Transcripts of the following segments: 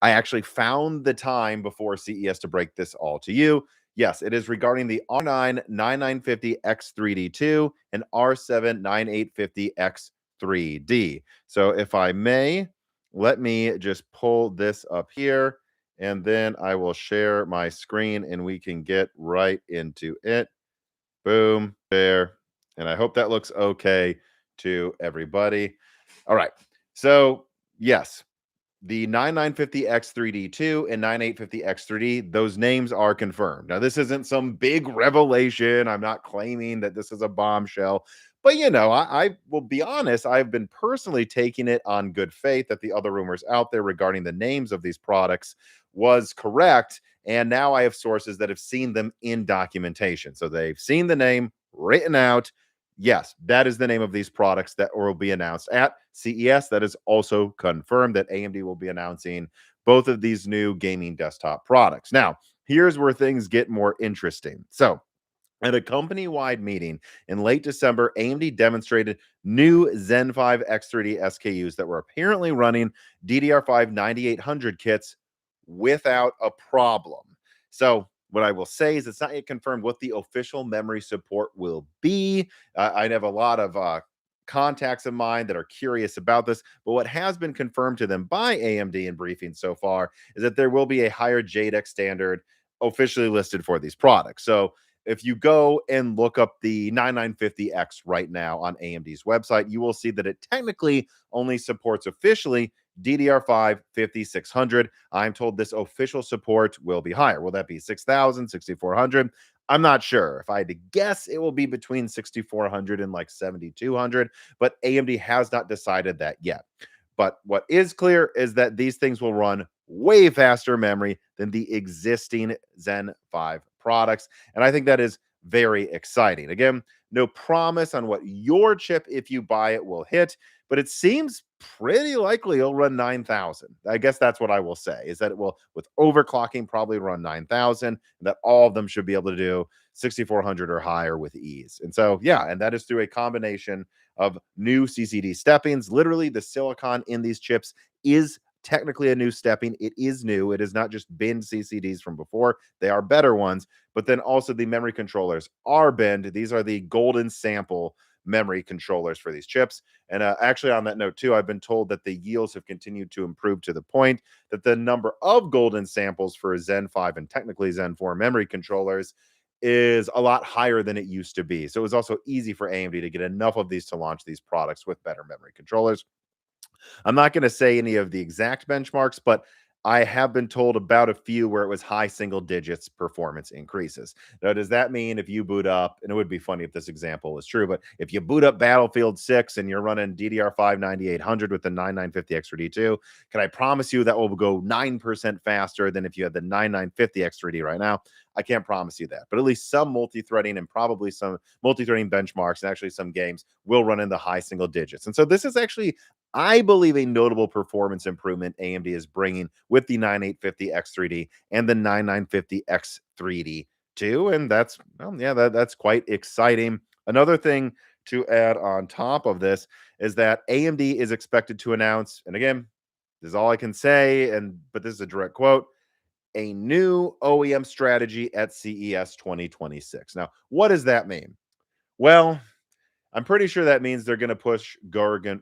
I actually found the time before CES to break this all to you. Yes, it is regarding the R9 9950X3D2 and R7 9850X3D. So if I may, let me just pull this up here and then I will share my screen and we can get right into it. Boom, there. And I hope that looks okay to everybody. All right. So, yes, the 9950X3D2 and 9850X3D, those names are confirmed. Now, this isn't some big revelation. I'm not claiming that this is a bombshell, but I will be honest, I've been personally taking it on good faith that the other rumors out there regarding the names of these products was correct. And now I have sources that have seen them in documentation. So they've seen the name written out. Yes, that is the name of these products that will be announced at CES. That is also confirmed that AMD will be announcing both of these new gaming desktop products. Now, here's where things get more interesting. So, at a company-wide meeting in late December, AMD demonstrated new Zen 5 X3D SKUs that were apparently running DDR5 9800 kits without a problem. So, what I will say is it's not yet confirmed what the official memory support will be. I have a lot of contacts of mine that are curious about this, but what has been confirmed to them by AMD in briefing so far is that there will be a higher JEDEC standard officially listed for these products. So, if you go and look up the 9950X right now on AMD's website, you will see that it technically only supports officially DDR5 5600. I'm told this official support will be higher. Will that be 6000, 6400? I'm not sure. If I had to guess, it will be between 6400 and like 7200, but AMD has not decided that yet. But what is clear is that these things will run way faster memory than the existing Zen 5 products. And I think that is very exciting. Again, no promise on what your chip, if you buy it, will hit, but it seems pretty likely it'll run 9000. I guess that's what I will say, is that it will, with overclocking, probably run 9000, and that all of them should be able to do 6400 or higher with ease. And so, yeah, and that is through a combination of new CCD steppings. Literally, the silicon in these chips is technically a new stepping. It is new. It has not just been CCDs from before. They are better ones, but then also the memory controllers are bend. These are the golden sample memory controllers for these chips. And actually, on that note, too, I've been told that the yields have continued to improve to the point that the number of golden samples for Zen 5 and technically Zen 4 memory controllers is a lot higher than it used to be. So it was also easy for AMD to get enough of these to launch these products with better memory controllers. I'm not going to say any of the exact benchmarks, but I have been told about a few where it was high single digits performance increases. Now, does that mean if you boot up, and it would be funny if this example was true, but if you boot up Battlefield 6 and you're running DDR5 9800 with the 9950X3D2, can I promise you that will go 9% faster than if you had the 9950X3D right now? I can't promise you that, but at least some multi-threading and probably some multi-threading benchmarks and actually some games will run in the high single digits. And so this is actually, I believe, a notable performance improvement AMD is bringing with the 9850X3D and the 9950X3D too. And that's, well, yeah, that's quite exciting. Another thing to add on top of this is that AMD is expected to announce, and again, this is all I can say, but this is a direct quote, a new OEM strategy at CES 2026. Now, what does that mean? Well, I'm pretty sure that means they're going to push Gorgon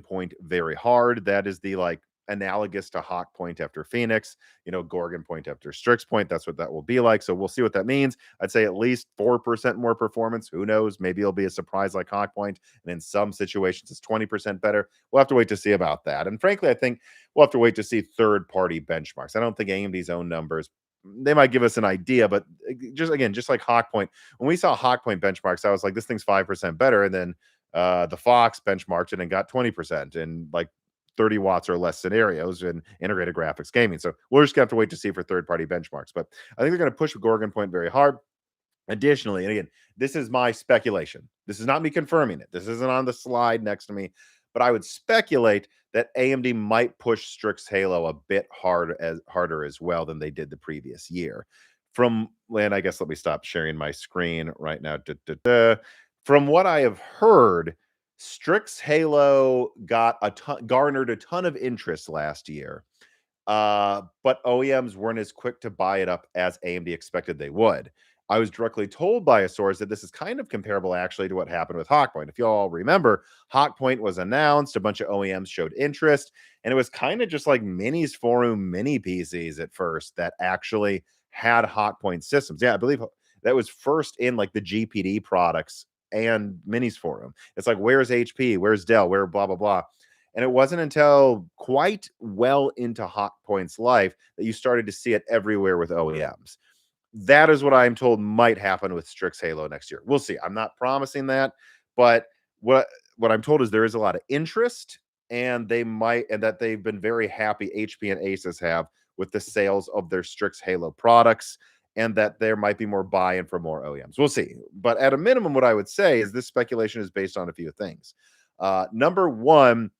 Point very hard. That is the analogous to Hawk Point after Phoenix, Gorgon Point after Strix Point. That's what that will be like. So we'll see what that means. I'd say at least 4% more performance. Who knows? Maybe it'll be a surprise like Hawk Point, and in some situations it's 20% better. We'll have to wait to see about that. And frankly, I think we'll have to wait to see third-party benchmarks. I don't think AMD's own numbers, they might give us an idea, but just like Hawk Point, when we saw Hawk Point benchmarks, I was like, this thing's 5% better. And then the Fox benchmarked it and got 20% in like 30 watts or less scenarios in integrated graphics gaming. So we're just gonna have to wait to see for third-party benchmarks. But I think they're gonna push Gorgon Point very hard. Additionally, and again, this is my speculation. This is not me confirming it. This isn't on the slide next to me, but I would speculate that AMD might push Strix Halo a bit harder as well than they did the previous year. And I guess let me stop sharing my screen right now. From what I have heard, Strix Halo garnered a ton of interest last year. But OEMs weren't as quick to buy it up as AMD expected they would. I was directly told by a source that this is kind of comparable actually to what happened with Hawkpoint. If you all remember, Hawkpoint was announced, a bunch of OEMs showed interest, and it was kind of just like Minis Forum mini PCs at first that actually had Hawkpoint systems. Yeah, I believe that was first in like the GPD products and Minis Forum. It's like, where's HP? Where's Dell? Where blah, blah, blah. And it wasn't until quite well into Hotpoint's life that you started to see it everywhere with OEMs. That is what I'm told might happen with Strix Halo next year. We'll see. I'm not promising that, but what I'm told is there is a lot of interest, and they might, and that they've been very happy, HP and Asus have, with the sales of their Strix Halo products, and that there might be more buy-in from more OEMs. We'll see. But at a minimum, what I would say is this speculation is based on a few things. Number one,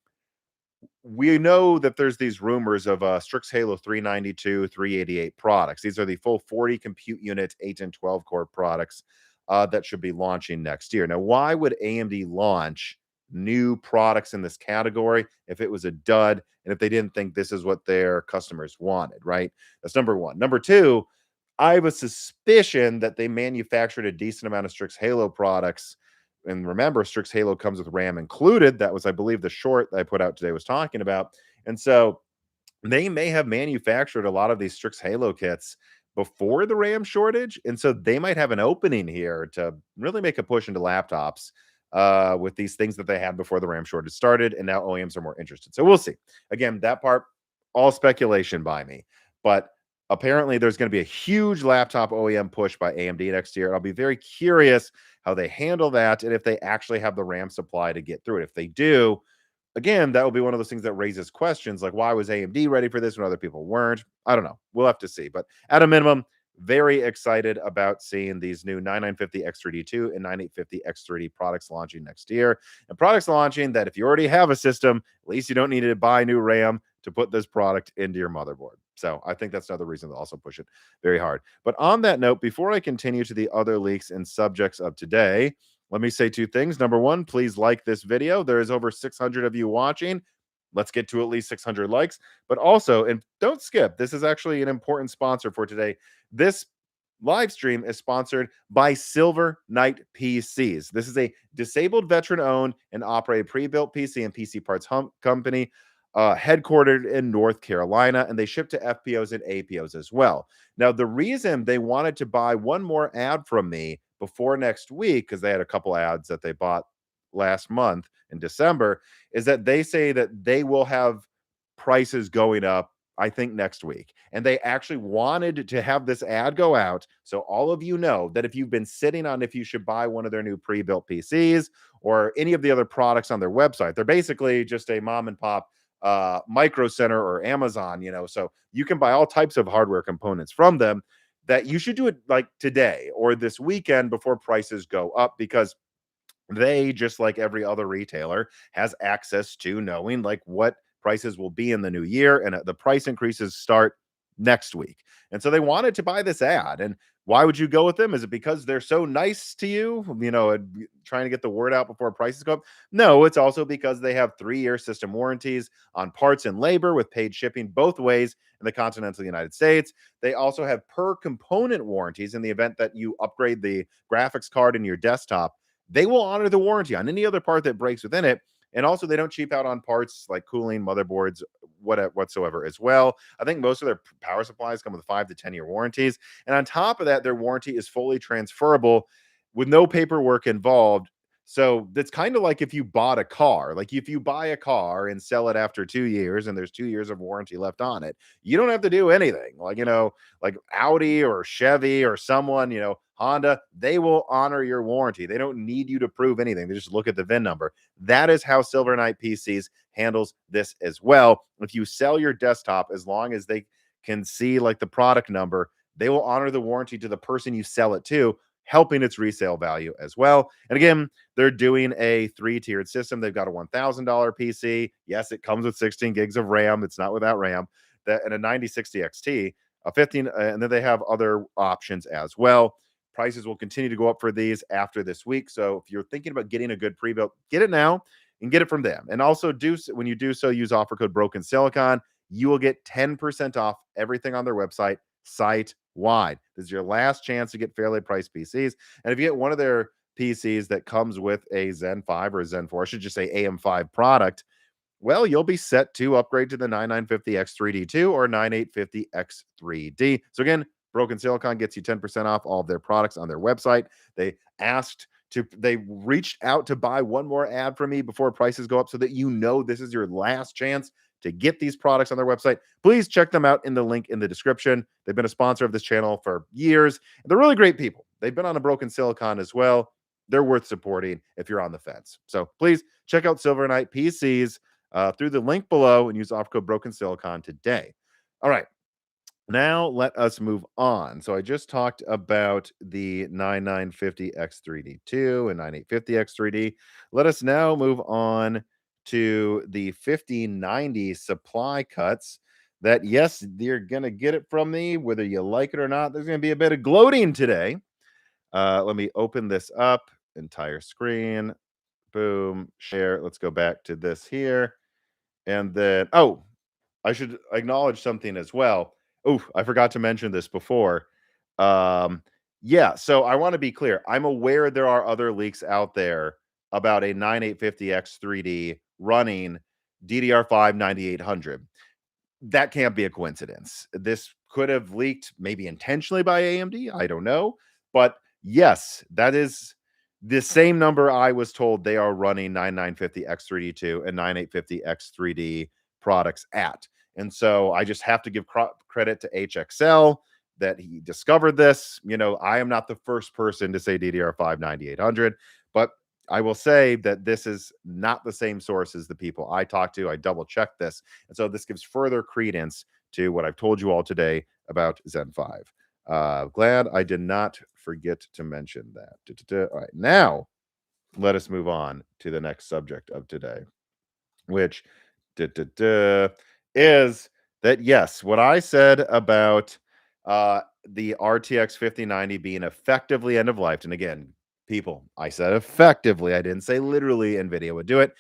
we know that there's these rumors of Strix Halo 392, 388 products. These are the full 40 compute unit, 8 and 12 core products that should be launching next year. Now, why would AMD launch new products in this category if it was a dud and if they didn't think this is what their customers wanted, right? That's number one. Number two, I have a suspicion that they manufactured a decent amount of Strix Halo products. And remember, Strix Halo comes with RAM included. That was, I believe, the short that I put out today was talking about. And so they may have manufactured a lot of these Strix Halo kits before the RAM shortage. And so they might have an opening here to really make a push into laptops with these things that they had before the RAM shortage started. And now OEMs are more interested. So we'll see. Again, that part, all speculation by me. But apparently there's going to be a huge laptop OEM push by AMD next year. I'll be very curious how they handle that and if they actually have the RAM supply to get through it. If they do, again, that will be one of those things that raises questions like, why was AMD ready for this when other people weren't? I don't know. We'll have to see. But at a minimum, very excited about seeing these new 9950 X3D2 and 9850 X3D products launching next year. And products launching that if you already have a system, at least you don't need to buy new RAM to put this product into your motherboard. So I think that's another reason to also push it very hard. But on that note, before I continue to the other leaks and subjects of today, let me say two things. Number one, please like this video. There is over 600 of you watching. Let's get to at least 600 likes. But also, and don't skip, this is actually an important sponsor for today. This live stream is sponsored by Silver Knight PCs. This is a disabled veteran-owned and operated pre-built PC and PC parts company headquartered in North Carolina, and they ship to FPOs and APOs as well. Now, the reason they wanted to buy one more ad from me before next week, because they had a couple ads that they bought last month in December, is that they say that they will have prices going up, I think, next week. And they actually wanted to have this ad go out so all of you know that if you've been sitting on if you should buy one of their new pre-built PCs or any of the other products on their website, they're basically just a mom and pop Micro Center or Amazon, so you can buy all types of hardware components from them, that you should do it like today or this weekend before prices go up, because they, just like every other retailer, has access to knowing like what prices will be in the new year, and the price increases start next week. And so they wanted to buy this ad. And why would you go with them? Is it because they're so nice to you, trying to get the word out before prices go up? No, it's also because they have 3-year system warranties on parts and labor with paid shipping both ways in the continental United States. They also have per component warranties in the event that you upgrade the graphics card in your desktop. They will honor the warranty on any other part that breaks within it. And also, they don't cheap out on parts like cooling, motherboards, whatsoever as well. I think most of their power supplies come with 5 to 10-year warranties. And on top of that, their warranty is fully transferable with no paperwork involved. So that's kind of like if you bought a car. Like if you buy a car and sell it after 2 years and there's 2 years of warranty left on it, you don't have to do anything. Like Audi or Chevy or someone, Honda, they will honor your warranty. They don't need you to prove anything. They just look at the VIN number. That is how Silver Knight PCs handles this as well. If you sell your desktop, as long as they can see like the product number, they will honor the warranty to the person you sell it to, helping its resale value as well. And again, they're doing a 3-tiered system. They've got a $1,000 PC. Yes, it comes with 16 gigs of RAM. It's not without RAM. And a 9060 XT, a 15, and then they have other options as well. Prices will continue to go up for these after this week. So if you're thinking about getting a good pre-built, get it now and get it from them. And also when you do so, use offer code Broken Silicon. you will get 10% off everything on their website site wide. This is your last chance to get fairly priced PCs. And if you get one of their PCs that comes with a Zen 5 or a Zen 4, I should just say AM5 product, well, you'll be set to upgrade to the 9950X3D2 or 9850X3D. So again, Broken Silicon gets you 10% off all of their products on their website. They reached out to buy one more ad from me before prices go up so that you know this is your last chance to get these products on their website. Please check them out in the link in the description. They've been a sponsor of this channel for years. They're really great people. They've been on a Broken Silicon as well. They're worth supporting if you're on the fence. So please check out Silver Knight PCs through the link below and use offer code Broken Silicon today. All right. Now let us move on. So I just talked about the 9950X3D2 and 9850X3D. Let us now move on to the 5090 supply cuts that, yes, you're going to get it from me, whether you like it or not. There's going to be a bit of gloating today. Let me open this up, entire screen. Boom, share. Let's go back to this here. And then, oh, I should acknowledge something as well. Oh, I forgot to mention this before. Yeah, so I want to be clear. I'm aware there are other leaks out there about a 9850X3D running DDR5 9800. That can't be a coincidence. This could have leaked maybe intentionally by AMD. I don't know. But yes, that is the same number I was told they are running 9950X3D2 and 9850X3D products at. And so I just have to give credit to HXL that he discovered this. You know, I am not the first person to say DDR5 9800, but I will say that this is not the same source as the people I talked to. I double checked this. And so this gives further credence to what I've told you all today about Zen 5. Glad I did not forget to mention that. All right, now let us move on to the next subject of today, which is that, yes, what I said about the RTX 5090 being effectively end of life. And again, people, I said effectively. I didn't say literally Nvidia would do it.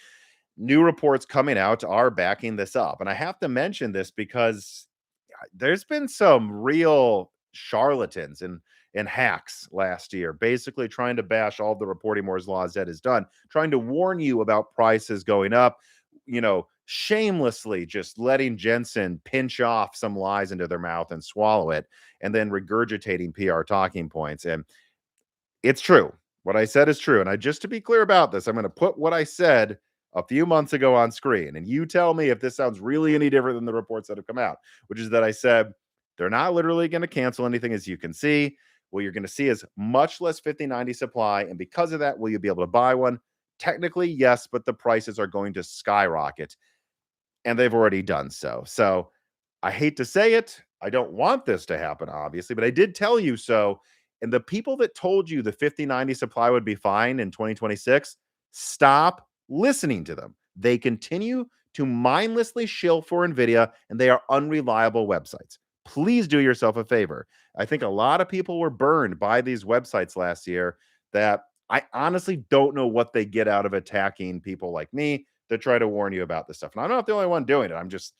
New reports coming out are backing this up. And I have to mention this because there's been some real charlatans and hacks last year, basically trying to bash all the reporting Moore's Law Z has done, trying to warn you about prices going up, you know, shamelessly just letting Jensen pinch off some lies into their mouth and swallow it, and then regurgitating PR talking points. And it's true. What I said is true. And just to be clear about this, I'm going to put what I said a few months ago on screen. And you tell me if this sounds really any different than the reports that have come out, which is that I said they're not literally going to cancel anything, as you can see. What you're going to see is much less 5090 supply. And because of that, will you be able to buy one? Technically, yes, but the prices are going to skyrocket. And they've already done so. So I hate to say it. I don't want this to happen, obviously, but I did tell you so. And the people that told you the 5090 supply would be fine in 2026, stop listening to them. They continue to mindlessly shill for Nvidia, and they are unreliable websites. Please do yourself a favor. I think a lot of people were burned by these websites last year that I honestly don't know what they get out of attacking people like me that try to warn you about this stuff. And I'm not the only one doing it.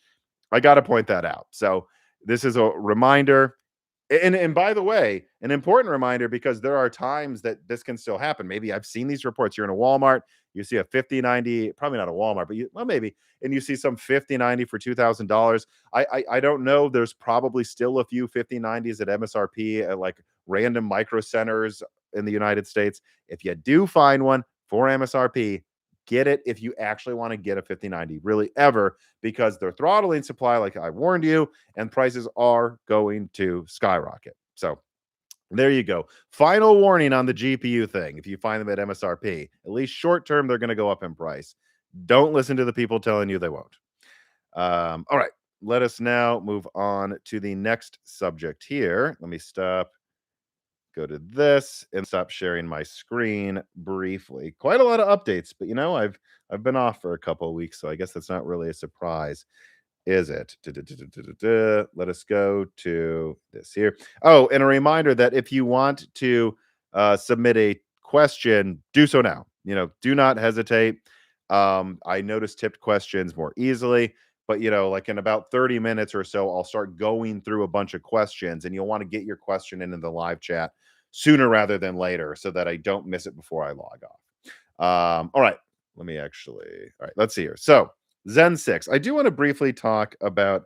I got to point that out. So this is a reminder. And by the way, an important reminder, because there are times that this can still happen. Maybe I've seen these reports. You're in a Walmart, you see a 5090, probably not a Walmart, but well, maybe, and you see some 5090 for $2,000. I don't know. There's probably still a few 5090s at MSRP at like random micro centers in the United States. If you do find one for MSRP, get it if you actually want to get a 5090, really ever, because they're throttling supply, like I warned you, and prices are going to skyrocket. So there you go. Final warning on the GPU thing. If you find them at MSRP, at least short term, they're going to go up in price. Don't listen to the people telling you they won't. All right. Let us now move on to the next subject here. Let me go to this and stop sharing my screen briefly. Quite a lot of updates, but you know, I've been off for a couple of weeks, so I guess that's not really a surprise, is it? Let us go to this here. Oh, and a reminder that if you want to submit a question, do so now. You know, do not hesitate. I notice tipped questions more easily. but like in about 30 minutes or so, I'll start going through a bunch of questions, and you'll want to get your question in the live chat sooner rather than later so that I don't miss it before I log off. All right. All right, let's see here. So, Zen 6. I do want to briefly talk about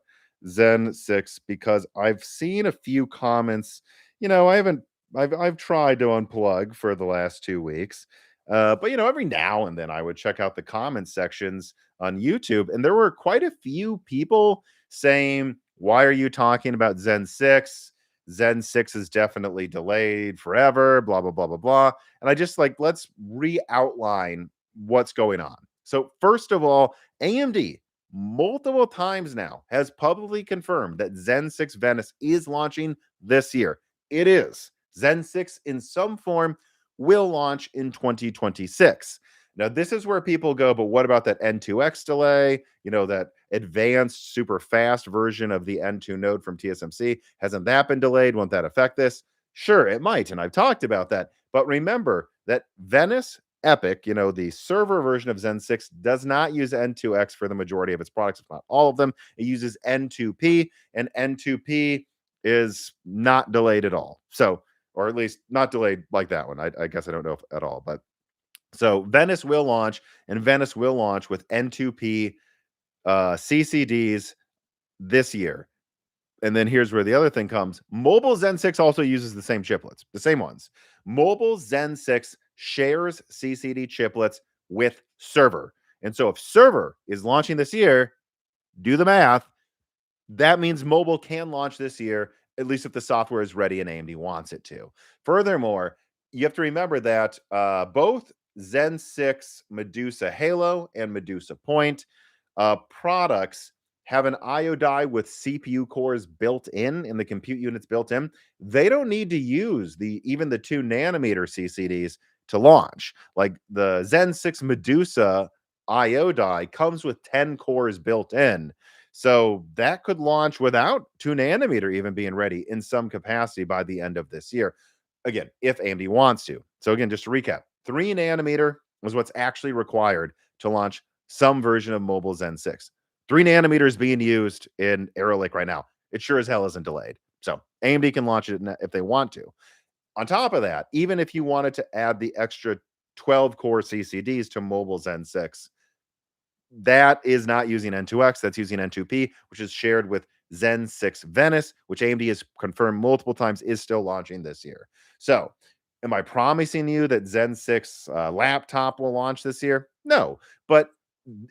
Zen 6 because I've seen a few comments. I haven't, I've tried to unplug for the last 2 weeks. But every now and then I would check out the comment sections on YouTube, and there were quite a few people saying, "Why are you talking about Zen 6? Zen 6 is definitely delayed forever, blah, blah, blah, blah, blah." And I just let's re-outline what's going on. So, first of all, AMD multiple times now has publicly confirmed that Zen 6 Venice is launching this year. It is. Zen 6 in some form will launch in 2026. Now, this is where people go, but what about that N2X delay? That advanced, super fast version of the N2 node from TSMC. Hasn't that been delayed? Won't that affect this? Sure, it might. And I've talked about that. But remember that Venice Epic, the server version of Zen 6, does not use N2X for the majority of its products, if not all of them. It uses N2P, and N2P is not delayed at all. So, or at least not delayed like that one. I guess I don't know if at all. But so Venice will launch, and Venice will launch with N2P CCDs this year. And then here's where the other thing comes. Mobile Zen 6 also uses the same chiplets, the same ones. Mobile Zen 6 shares CCD chiplets with server. And so if server is launching this year, do the math. That means mobile can launch this year, at least if the software is ready and AMD wants it to. Furthermore, you have to remember that both Zen 6 Medusa Halo and Medusa Point products have an IO die with CPU cores built in the compute units built in. They don't need to use even the 2 nanometer CCDs to launch. Like the Zen 6 Medusa IO die comes with 10 cores built in. So that could launch without 2 nanometer even being ready in some capacity by the end of this year. Again, if AMD wants to. So again, just to recap, 3 nanometer is what's actually required to launch some version of mobile Zen 6. 3 nanometer is being used in Arrow Lake right now. It sure as hell isn't delayed. So AMD can launch it if they want to. On top of that, even if you wanted to add the extra 12 core CCDs to mobile Zen 6, that is not using N2X. That's using N2P, which is shared with Zen 6 Venice, which AMD has confirmed multiple times is still launching this year. So, am I promising you that Zen 6 laptop will launch this year? No, but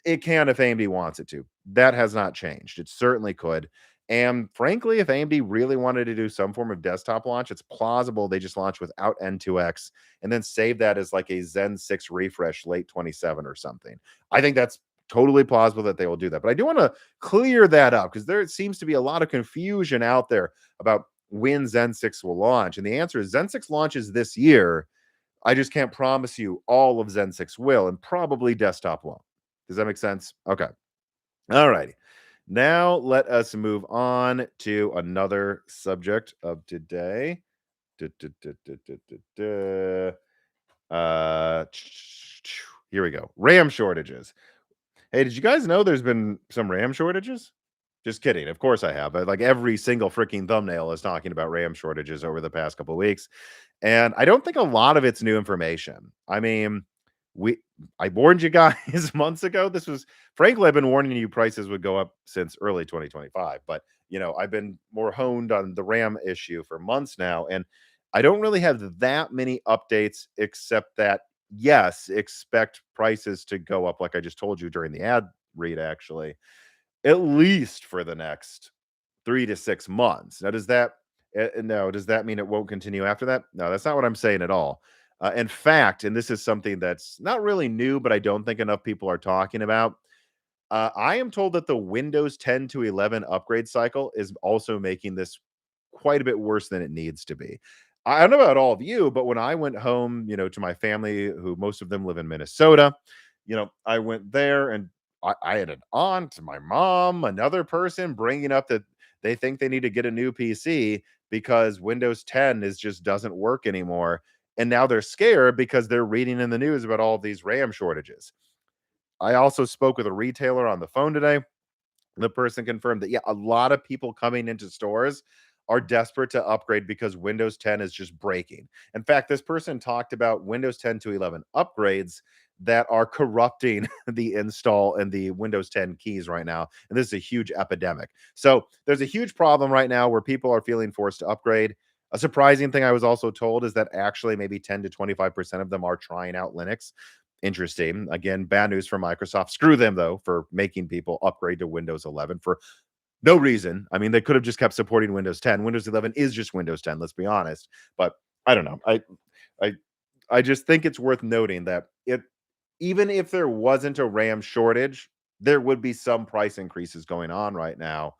it can if AMD wants it to. That has not changed. It certainly could. And frankly, if AMD really wanted to do some form of desktop launch, it's plausible they just launch without N2X and then save that as like a Zen 6 refresh late 27 or something. I think that's totally plausible that they will do that. But I do want to clear that up because there seems to be a lot of confusion out there about when Zen 6 will launch. And the answer is Zen 6 launches this year. I just can't promise you all of Zen 6 will, and probably desktop won't. Does that make sense? Okay. All righty. Now let us move on to another subject of today. Du- du- du- du- du- du- du. Here we go. RAM shortages. Hey, did you guys know there's been some RAM shortages? Just kidding. Of course I have. Like every single freaking thumbnail is talking about RAM shortages over the past couple of weeks. And I don't think a lot of it's new information. I mean, we I warned you guys months ago. This was frankly, I've been warning you prices would go up since early 2025. But I've been more honed on the RAM issue for months now. And I don't really have that many updates except that yes, expect prices to go up, like I just told you during the ad read, actually, at least for the next 3 to 6 months. Now, does that mean it won't continue after that? No, that's not what I'm saying at all. In fact, and this is something that's not really new, but I don't think enough people are talking about. I am told that the Windows 10 to 11 upgrade cycle is also making this quite a bit worse than it needs to be. I don't know about all of you, but when I went home, to my family, who most of them live in Minnesota, I went there and I had an aunt, my mom, another person bringing up that they think they need to get a new PC because Windows 10 just doesn't work anymore. And now they're scared because they're reading in the news about all of these RAM shortages. I also spoke with a retailer on the phone today. The person confirmed that, yeah, a lot of people coming into stores are desperate to upgrade because Windows 10 is just breaking. In fact, this person talked about Windows 10 to 11 upgrades that are corrupting the install and the Windows 10 keys right now. And this is a huge epidemic. So there's a huge problem right now where people are feeling forced to upgrade. A surprising thing I was also told is that actually maybe 10 to 25% of them are trying out Linux. Interesting. Again, bad news for Microsoft. Screw them, though, for making people upgrade to Windows 11 for no reason. I mean, they could have just kept supporting Windows 10. Windows 11 is just Windows 10, let's be honest. But I don't know. I I just think it's worth noting that it even if there wasn't a RAM shortage, there would be some price increases going on right now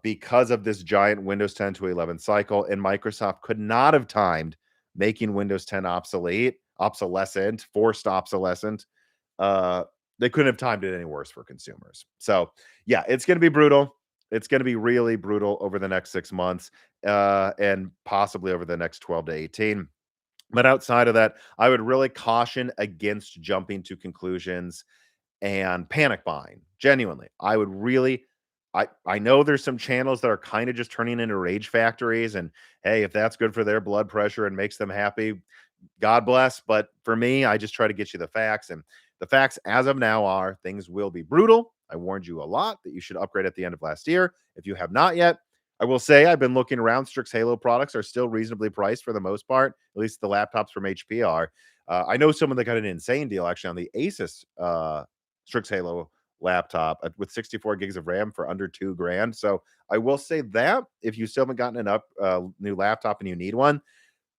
because of this giant Windows 10 to 11 cycle, and Microsoft could not have timed making Windows 10 obsolescent, forced obsolescent. Uh, they couldn't have timed it any worse for consumers. So, yeah, it's going to be brutal. It's going to be really brutal over the next 6 months and possibly over the next 12 to 18. But outside of that, I would really caution against jumping to conclusions and panic buying. Genuinely, I would really I know there's some channels that are kind of just turning into rage factories and hey, if that's good for their blood pressure and makes them happy, God bless. But for me, I just try to get you the facts. And the facts as of now are things will be brutal. I warned you a lot that you should upgrade at the end of last year. If you have not yet, I will say I've been looking around. Strix Halo products are still reasonably priced for the most part. At least the laptops from HP are. I know someone that got an insane deal actually on the Asus Strix Halo laptop with 64 gigs of RAM for under 2 grand. So I will say that if you still haven't gotten an new laptop and you need one,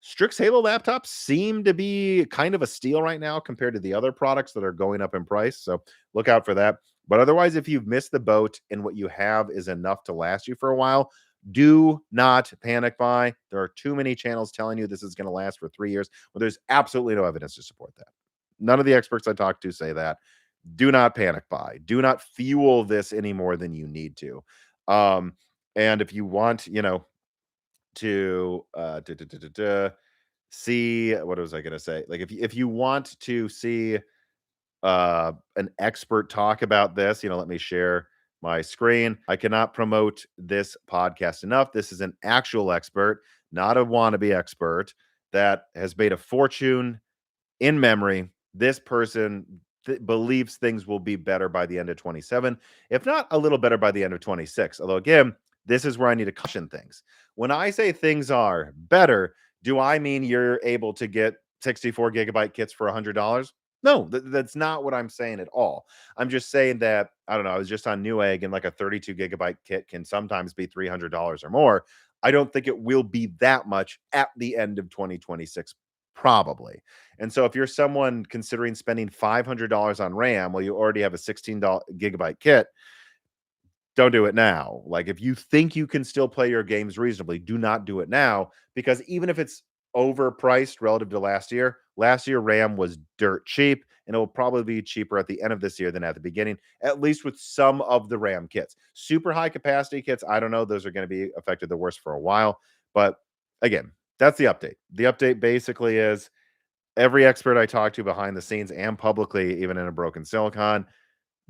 Strix Halo laptops seem to be kind of a steal right now compared to the other products that are going up in price. So look out for that. But otherwise, if you've missed the boat and what you have is enough to last you for a while, do not panic buy. There are too many channels telling you this is going to last for 3 years. Well, there's absolutely no evidence to support that. None of the experts I talked to say that. Do not panic buy. Do not fuel this any more than you need to. Um, and if you want, to see what was I going to say? Like if you want to see an expert talk about this, let me share my screen. I cannot promote this podcast enough. This is an actual expert, not a wannabe expert that has made a fortune in memory. This person believes things will be better by the end of 27, if not a little better by the end of 26. Although, again, this is where I need to caution things. When I say things are better, do I mean you're able to get 64 gigabyte kits for $100? No, that's not what I'm saying at all. I'm just saying that, I don't know, I was just on Newegg and like a 32 gigabyte kit can sometimes be $300 or more. I don't think it will be that much at the end of 2026, probably. And so if you're someone considering spending $500 on RAM while you already have a 16 gigabyte kit, don't do it now. Like if you think you can still play your games reasonably, do not do it now because even if it's overpriced relative to last year RAM was dirt cheap and it will probably be cheaper at the end of this year than at the beginning, at least with some of the RAM kits. Super high capacity kits, I don't know, those are going to be affected the worst for a while, but again, that's the update. The update basically is every expert I talk to behind the scenes and publicly, even in a broken silicon,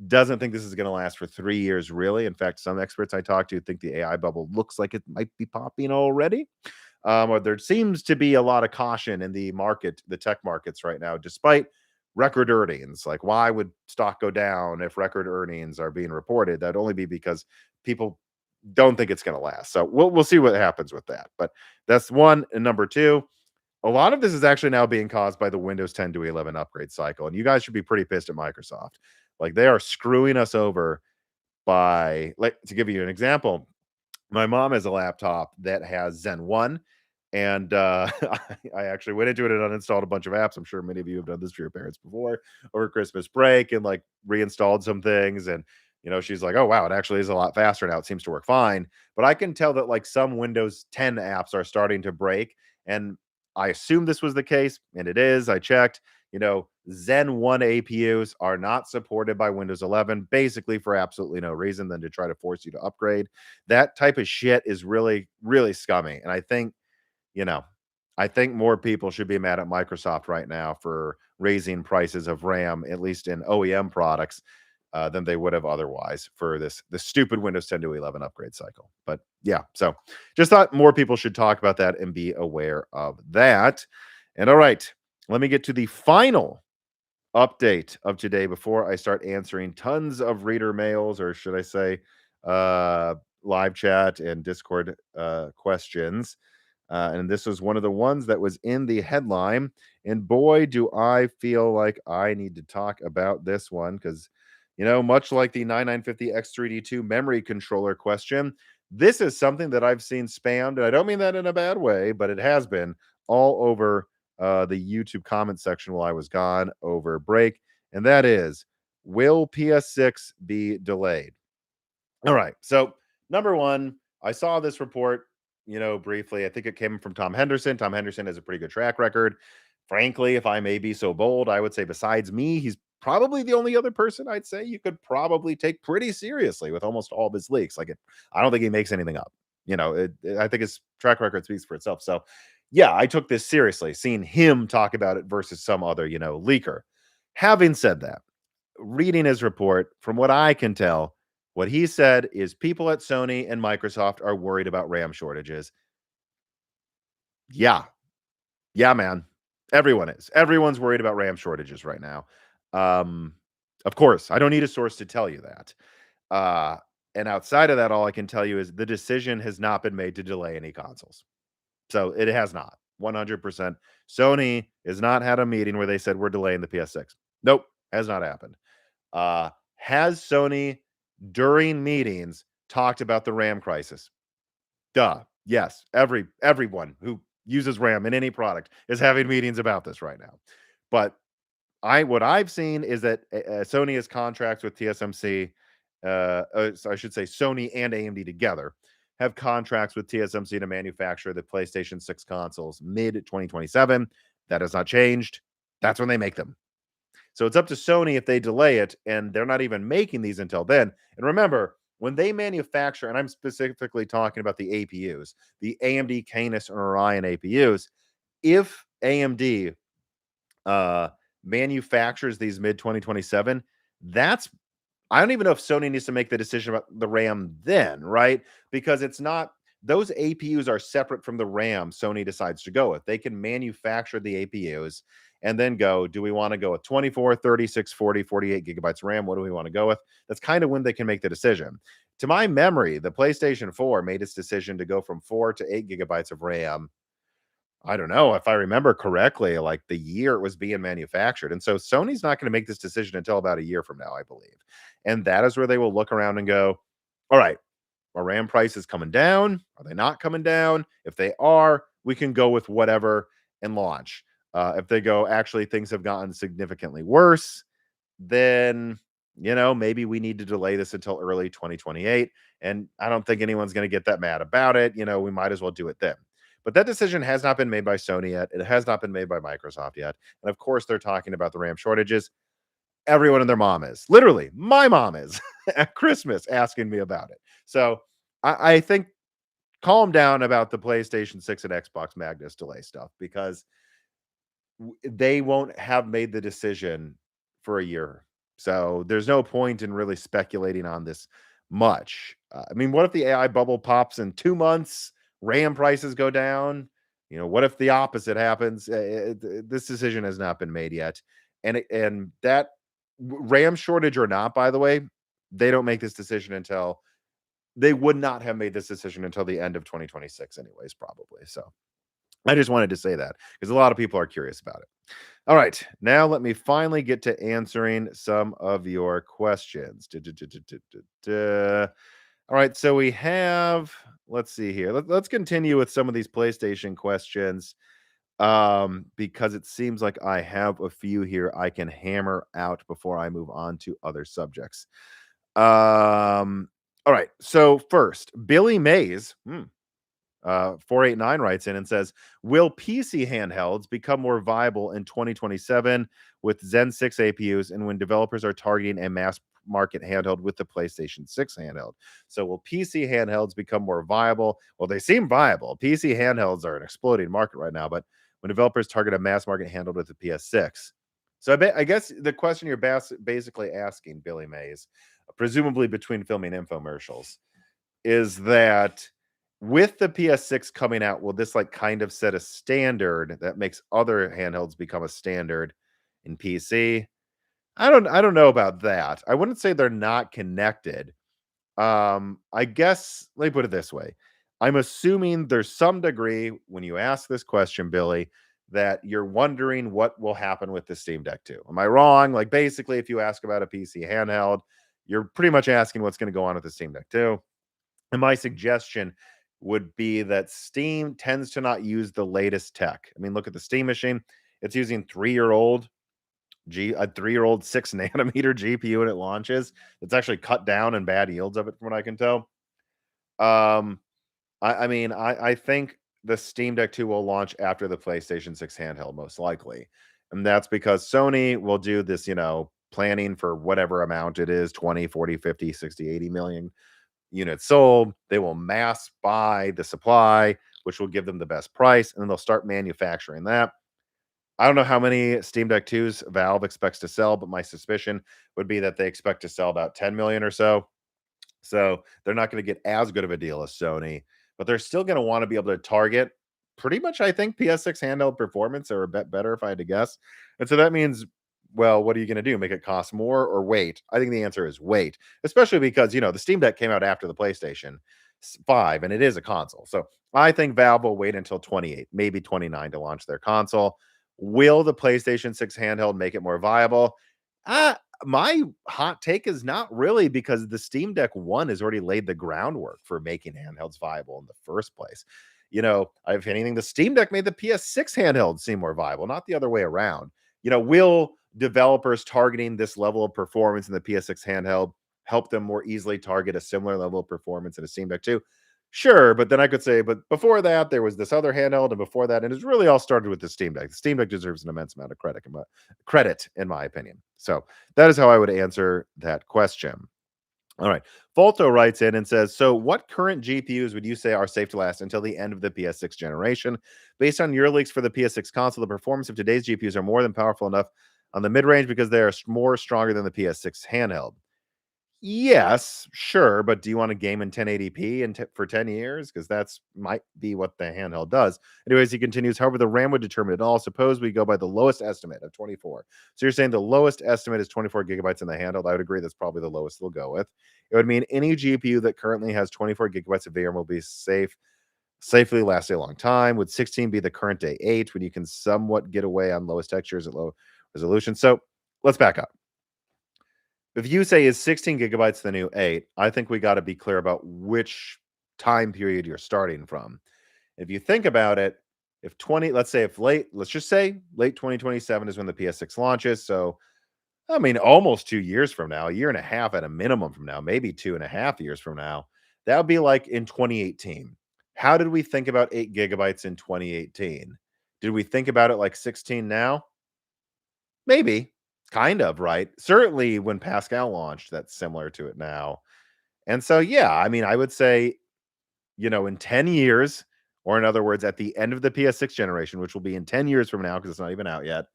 doesn't think this is going to last for 3 years, really. In fact, some experts I talk to think the AI bubble looks like it might be popping already. Or there seems to be a lot of caution in the market, the tech markets right now, despite record earnings. Like, why would stock go down if record earnings are being reported? That'd only be because people don't think it's going to last. So we'll see what happens with that. But that's one. And number two, a lot of this is actually now being caused by the Windows 10 to 11 upgrade cycle. And you guys should be pretty pissed at Microsoft. Like they are screwing us over by, like, to give you an example, my mom has a laptop that has Zen 1. And I actually went into it and uninstalled a bunch of apps. I'm sure many of you have done this for your parents before over Christmas break and like reinstalled some things. And, she's like, oh, wow, it actually is a lot faster now. It seems to work fine. But I can tell that like some Windows 10 apps are starting to break. And I assume this was the case. And it is. I checked. Zen 1 APUs are not supported by Windows 11, basically for absolutely no reason than to try to force you to upgrade. That type of shit is really, really scummy. And you know, I think more people should be mad at Microsoft right now for raising prices of RAM, at least in OEM products, than they would have otherwise for this stupid Windows 10 to 11 upgrade cycle. But yeah, so just thought more people should talk about that and be aware of that. And all right, let me get to the final update of today before I start answering tons of reader mails, or should I say, uh, live chat and Discord questions. And this was one of the ones that was in the headline. And boy, do I feel like I need to talk about this one because, much like the 9950 X3D2 memory controller question, this is something that I've seen spammed. And I don't mean that in a bad way, but it has been all over the YouTube comment section while I was gone over break. And that is, will PS6 be delayed? All right. So, number one, I saw this report, briefly. I think it came from Tom Henderson. Tom Henderson has a pretty good track record. Frankly, if I may be so bold, I would say besides me, he's probably the only other person I'd say you could probably take pretty seriously with almost all of his leaks. I don't think he makes anything up. I think his track record speaks for itself. So, yeah, I took this seriously, seeing him talk about it versus some other, leaker. Having said that, reading his report, from what I can tell, what he said is people at Sony and Microsoft are worried about RAM shortages. Yeah. Yeah, man. Everyone is. Everyone's worried about RAM shortages right now. Of course, I don't need a source to tell you that. And outside of that, all I can tell you is the decision has not been made to delay any consoles. So it has not. 100%. Sony has not had a meeting where they said we're delaying the PS6. Nope, has not happened. Has Sony during meetings talked about the RAM crisis? Duh. Yes. Everyone who uses RAM in any product is having meetings about this right now. But what I've seen is that Sony has contracts with TSMC. So I should say Sony and AMD together have contracts with TSMC to manufacture the PlayStation 6 consoles mid 2027. That has not changed. That's when they make them. So it's up to Sony if they delay it, and they're not even making these until then. And remember, when they manufacture, and I'm specifically talking about the APUs, the AMD Canis and Orion APUs, if AMD manufactures these mid 2027, I don't even know if Sony needs to make the decision about the RAM then, right? Because it's not, those APUs are separate from the RAM Sony decides to go with. They can manufacture the APUs and then go, do we want to go with 24, 36, 40, 48 gigabytes RAM? What do we want to go with? That's kind of when they can make the decision. To my memory, the PlayStation 4 made its decision to go from 4 to 8 gigabytes of RAM. I don't know if I remember correctly, like the year it was being manufactured. And so Sony's not going to make this decision until about a year from now, I believe. And that is where they will look around and go, all right, our RAM price is coming down. Are they not coming down? If they are, we can go with whatever and launch. If they go, actually, things have gotten significantly worse, then, maybe we need to delay this until early 2028. And I don't think anyone's going to get that mad about it. We might as well do it then. But that decision has not been made by Sony yet. It has not been made by Microsoft yet. And of course, they're talking about the RAM shortages. Everyone and their mom is. Literally, my mom is at Christmas asking me about it. So I think calm down about the PlayStation 6 and Xbox Magnus delay stuff, because they won't have made the decision for a year. So there's no point in really speculating on this much. I mean, what if the AI bubble pops in 2 months? RAM prices go down. What if the opposite happens? This decision has not been made yet, and that RAM shortage or not, by the way, they don't make this decision until they would not have made this decision until the end of 2026, anyways, probably. So I just wanted to say that because a lot of people are curious about it. All right, now let me finally get to answering some of your questions. All right, so we have, let's see here. Let's continue with some of these PlayStation questions, because it seems like I have a few here I can hammer out before I move on to other subjects. All right, so first, Billy Mays, 489 writes in and says, will PC handhelds become more viable in 2027 with Zen 6 APUs and when developers are targeting a mass market handheld with the PlayStation 6 handheld? So will PC handhelds become more viable? Well, they seem viable. PC handhelds are an exploding market right now, but when developers target a mass market handheld with the PS6, So I guess the question you're basically asking, Billy Mays, presumably between filming infomercials, is that with the PS6 coming out, will this like kind of set a standard that makes other handhelds become a standard in PC? I don't know about that. I wouldn't say they're not connected. I guess let me put it this way. I'm assuming there's some degree when you ask this question, Billy, that you're wondering what will happen with the Steam Deck 2. Am I wrong? Like basically, if you ask about a PC handheld, you're pretty much asking what's going to go on with the Steam Deck 2. And my suggestion would be that Steam tends to not use the latest tech. I mean, look at the Steam machine. It's using 3-year-old a 3-year-old 6 nanometer GPU when it launches. It's actually cut down and bad yields of it from what I can tell. Um, I mean, I think the Steam Deck 2 will launch after the PlayStation 6 handheld, most likely. And that's because Sony will do this, planning for whatever amount it is 20, 40, 50, 60, 80 million units sold. They will mass buy the supply, which will give them the best price. And then they'll start manufacturing that. I don't know how many Steam Deck 2s Valve expects to sell, but my suspicion would be that they expect to sell about 10 million or so. So they're not going to get as good of a deal as Sony, but they're still going to want to be able to target pretty much, I think, PS6 handheld performance or a bit better if I had to guess. And so that means, well, what are you going to do? Make it cost more or wait? I think the answer is wait, especially because, the Steam Deck came out after the PlayStation 5 and it is a console. So I think Valve will wait until 28, maybe 29 to launch their console. Will the PlayStation 6 handheld make it more viable? My hot take is not really because the Steam Deck 1 has already laid the groundwork for making handhelds viable in the first place. If anything, the Steam Deck made the PS6 handheld seem more viable, not the other way around. Will developers targeting this level of performance in the PS6 handheld help them more easily target a similar level of performance in a Steam Deck 2? Sure, but then I could say, but before that, there was this other handheld, and before that, and it's really all started with the Steam Deck. The Steam Deck deserves an immense amount of credit, in my opinion. So that is how I would answer that question. All right. Volto writes in and says, so what current GPUs would you say are safe to last until the end of the PS6 generation? Based on your leaks for the PS6 console, the performance of today's GPUs are more than powerful enough on the mid-range because they are more stronger than the PS6 handheld. Yes, sure, but do you want to game in 1080p for 10 years? Because that's might be what the handheld does. Anyways, he continues, however, the RAM would determine it all. Suppose we go by the lowest estimate of 24. So you're saying the lowest estimate is 24 gigabytes in the handheld. I would agree that's probably the lowest they'll go with. It would mean any GPU that currently has 24 gigabytes of VRAM will be safely last a long time. Would 16 be the current day 8 when you can somewhat get away on lowest textures at low resolution? So let's back up. If you say is 16 gigabytes the new 8, I think we got to be clear about which time period you're starting from. If you think about it, let's just say late 2027 is when the PS6 launches. So, I mean, almost 2 years from now, a year and a half at a minimum from now, maybe 2.5 years from now, that would be like in 2018. How did we think about 8 gigabytes in 2018? Did we think about it like 16 now? Maybe. Kind of, right? Certainly when Pascal launched, that's similar to it now. And so, yeah, I mean, I would say, in 10 years, or in other words, at the end of the PS6 generation, which will be in 10 years from now, because it's not even out yet,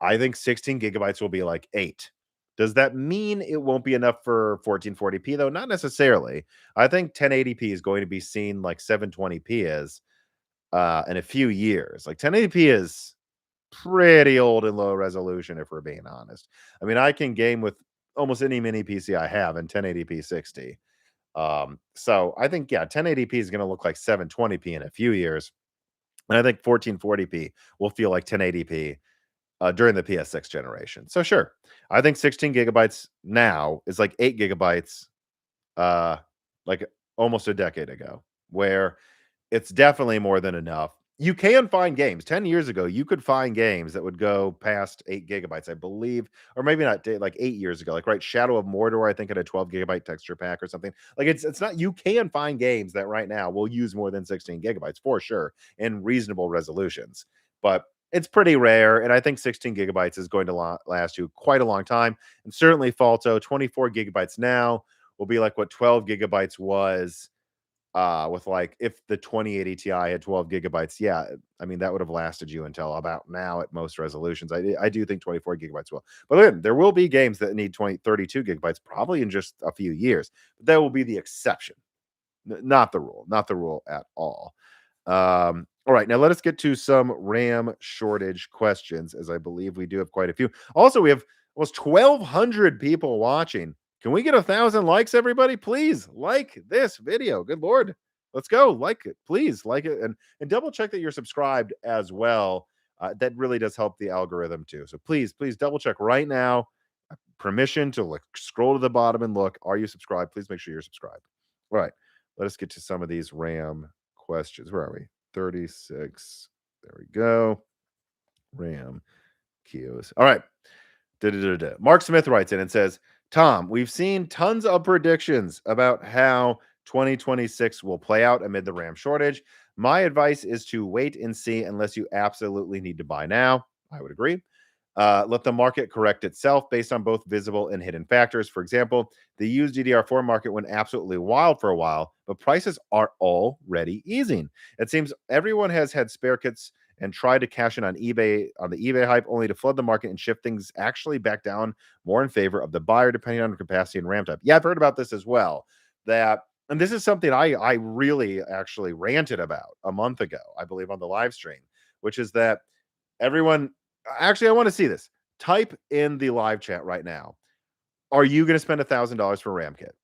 I think 16 gigabytes will be like 8. Does that mean it won't be enough for 1440p, though? Not necessarily. I think 1080p is going to be seen like 720p is in a few years. Like 1080p is pretty old and low resolution, if we're being honest. I mean, I can game with almost any mini PC I have in 1080p 60. So I think, yeah, 1080p is going to look like 720p in a few years. And I think 1440p will feel like 1080p during the PS6 generation. So sure, I think 16 gigabytes now is like 8 gigabytes, uh, like almost a decade ago, where it's definitely more than enough. You can find games. 10 years ago, you could find games that would go past 8 gigabytes, I believe, or maybe not like 8 years ago. Like, right, Shadow of Mordor, I think, had a 12 gigabyte texture pack or something. Like, it's not, you can find games that right now will use more than 16 gigabytes for sure in reasonable resolutions. But it's pretty rare, and I think 16 gigabytes is going to last you quite a long time. And certainly, Falto, 24 gigabytes now will be like what 12 gigabytes was with like if the 2080 Ti had 12 gigabytes, yeah, I mean that would have lasted you until about now at most resolutions. I do think 24 gigabytes will, but then there will be games that need 32 gigabytes probably in just a few years. But that will be the exception, not the rule, not the rule at all. All right, now let us get to some RAM shortage questions, as I believe we do have quite a few. Also, we have almost 1,200 people watching. Can we get 1,000 likes, everybody? Please like this video. Good Lord. Let's go. Like it. Please like it. And double check that you're subscribed as well. That really does help the algorithm too. So please double check right now. Permission to like scroll to the bottom and look. Are you subscribed? Please make sure you're subscribed. All right. Let us get to some of these RAM questions. Where are we? 36. There we go. RAM Kios. All right. Da-da-da-da. Mark Smith writes in and says, Tom, we've seen tons of predictions about how 2026 will play out amid the RAM shortage. My advice is to wait and see unless you absolutely need to buy now. I would agree. Let the market correct itself based on both visible and hidden factors. For example, the used DDR4 market went absolutely wild for a while, but prices are already easing. It seems everyone has had spare kits and tried to cash in on eBay on the eBay hype, only to flood the market and shift things actually back down more in favor of the buyer, depending on capacity and RAM type. Yeah, I've heard about this as well. And this is something I really actually ranted about a month ago, I believe, on the live stream, which is that everyone actually, I want to see this. Type in the live chat right now. Are you going to spend $1,000 for a RAM kit?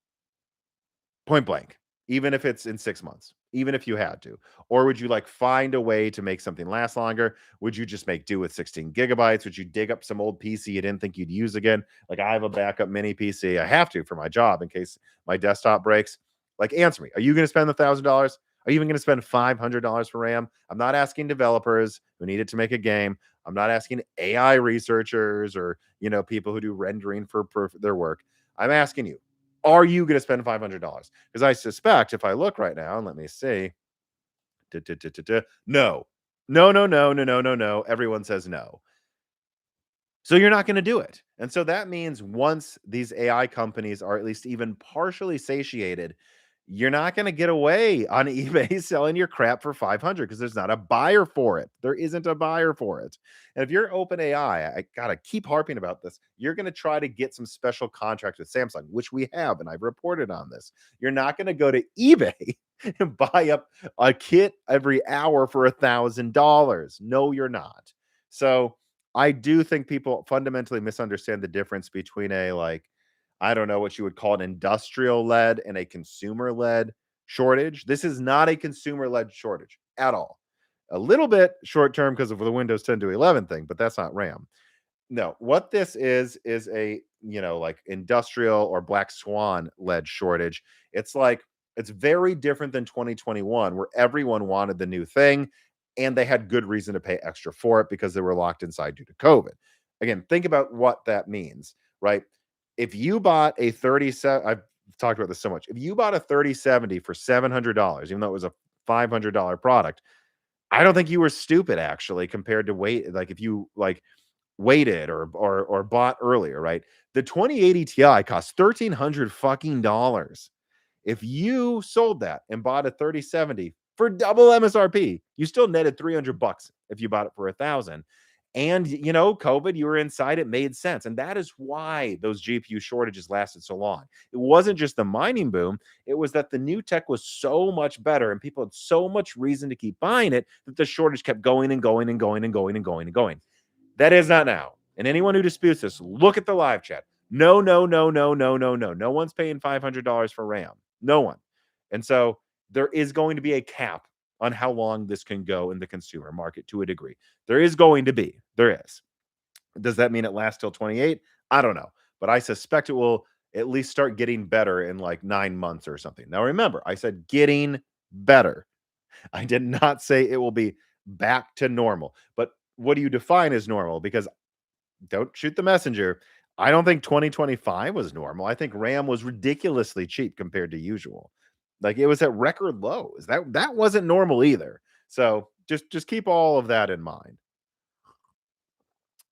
Point blank, even if it's in 6 months, even if you had to, or would you like find a way to make something last longer? Would you just make do with 16 gigabytes? Would you dig up some old PC you didn't think you'd use again? Like I have a backup mini PC. I have to for my job in case my desktop breaks. Like, answer me. Are you going to spend $1,000? Are you even going to spend $500 for RAM? I'm not asking developers who need it to make a game. I'm not asking AI researchers or people who do rendering for their work. I'm asking you, are you going to spend $500? Because I suspect if I look right now, and let me see, no, no, no, no, no, no, no, no. Everyone says no. So you're not going to do it. And so that means once these AI companies are at least even partially satiated, you're not going to get away on eBay selling your crap for 500 because there's not a buyer for it. There isn't a buyer for it. And if you're OpenAI, I got to keep harping about this. You're going to try to get some special contract with Samsung, which we have, and I've reported on this. You're not going to go to eBay and buy up a kit every hour for $1,000. No, you're not. So I do think people fundamentally misunderstand the difference between a I don't know what you would call an industrial led and a consumer led shortage. This is not a consumer led shortage at all. A little bit short term because of the Windows 10 to 11 thing, but that's not RAM. No, what this is a, like industrial or black swan led shortage. It's very different than 2021 where everyone wanted the new thing and they had good reason to pay extra for it because they were locked inside due to COVID. Again, think about what that means, right? If you bought a 37, I've talked about this so much. If you bought a 3070 for $700, even though it was a $500 product, I don't think you were stupid actually compared to like if you waited or bought earlier, right? The 2080 Ti costs 1,300 fucking dollars. If you sold that and bought a 3070 for double MSRP, you still netted 300 bucks if you bought it for 1,000. And COVID, you were inside, it made sense. And that is why those GPU shortages lasted so long. It wasn't just the mining boom, it was that the new tech was so much better and people had so much reason to keep buying it that the shortage kept going and going and going and going and going and going. That is not now. And anyone who disputes this, look at the live chat. No, no, no, no, no, no, no. No one's paying $500 for RAM. No one. And so there is going to be a cap on how long this can go in the consumer market to a degree. There is going to be. There is. Does that mean it lasts till 28? I don't know. But I suspect it will at least start getting better in like 9 months or something. Now remember, I said getting better. I did not say it will be back to normal. But what do you define as normal? Because don't shoot the messenger. I don't think 2025 was normal. I think RAM was ridiculously cheap compared to usual. Like it was at record lows. That wasn't normal either. So just keep all of that in mind.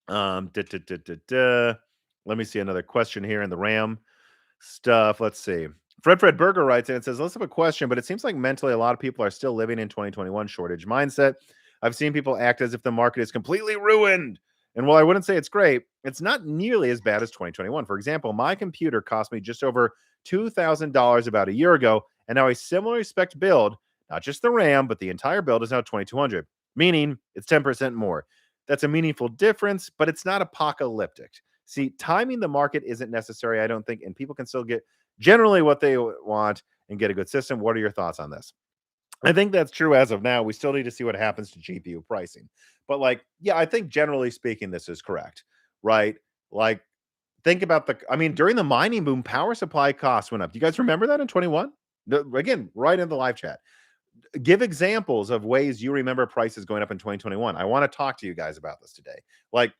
Da, da, da, da, da. Let me see another question here in the RAM stuff. Let's see. Fred Burger writes in and says, let's have a question, but it seems like mentally a lot of people are still living in 2021 shortage mindset. I've seen people act as if the market is completely ruined. And while I wouldn't say it's great, it's not nearly as bad as 2021. For example, my computer cost me just over $2,000 about a year ago, and now a similar spec build, not just the RAM, but the entire build is now 2,200, meaning it's 10% more. That's a meaningful difference, but it's not apocalyptic. See, timing the market isn't necessary, I don't think, and people can still get generally what they want and get a good system. What are your thoughts on this? I think that's true as of now. We still need to see what happens to GPU pricing. But like, yeah, I think generally speaking, this is correct, right? Like, think about I mean, during the mining boom, power supply costs went up. Do you guys remember that in 21? Again, right in the live chat. Give examples of ways you remember prices going up in 2021. I want to talk to you guys about this today. Like,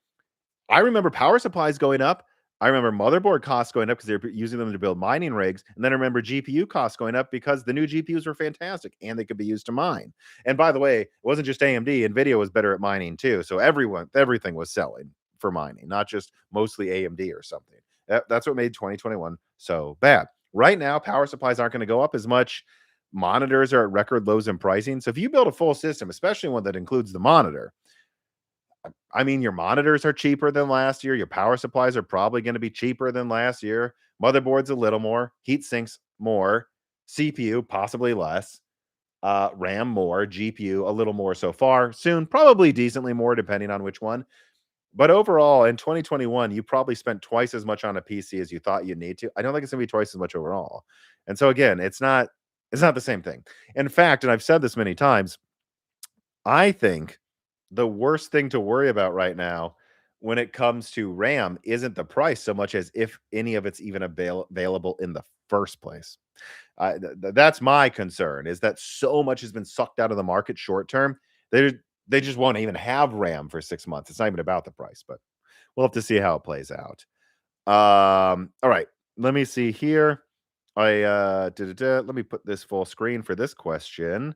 I remember power supplies going up. I remember motherboard costs going up because they're using them to build mining rigs. And then I remember GPU costs going up because the new GPUs were fantastic and they could be used to mine. And by the way, it wasn't just AMD. Nvidia was better at mining too. So everything was selling for mining, not just mostly AMD or something. That's what made 2021 so bad. Right now, power supplies aren't going to go up as much. Monitors are at record lows in pricing. So if you build a full system, especially one that includes the monitor, I mean, your monitors are cheaper than last year. Your power supplies are probably going to be cheaper than last year. Motherboards a little more, heat sinks more, CPU possibly less, RAM more, GPU a little more so far. Soon, probably decently more, depending on which one. But overall, in 2021, you probably spent twice as much on a PC as you thought you'd need to. I don't think it's going to be twice as much overall. And so again, it's not the same thing. In fact, and I've said this many times, I think the worst thing to worry about right now when it comes to RAM isn't the price so much as if any of it's even available in the first place. That's my concern, is that so much has been sucked out of the market short term. They just won't even have RAM for 6 months. It's not even about the price, but we'll have to see how it plays out. All right, let me see here. Let me put this full screen for this question.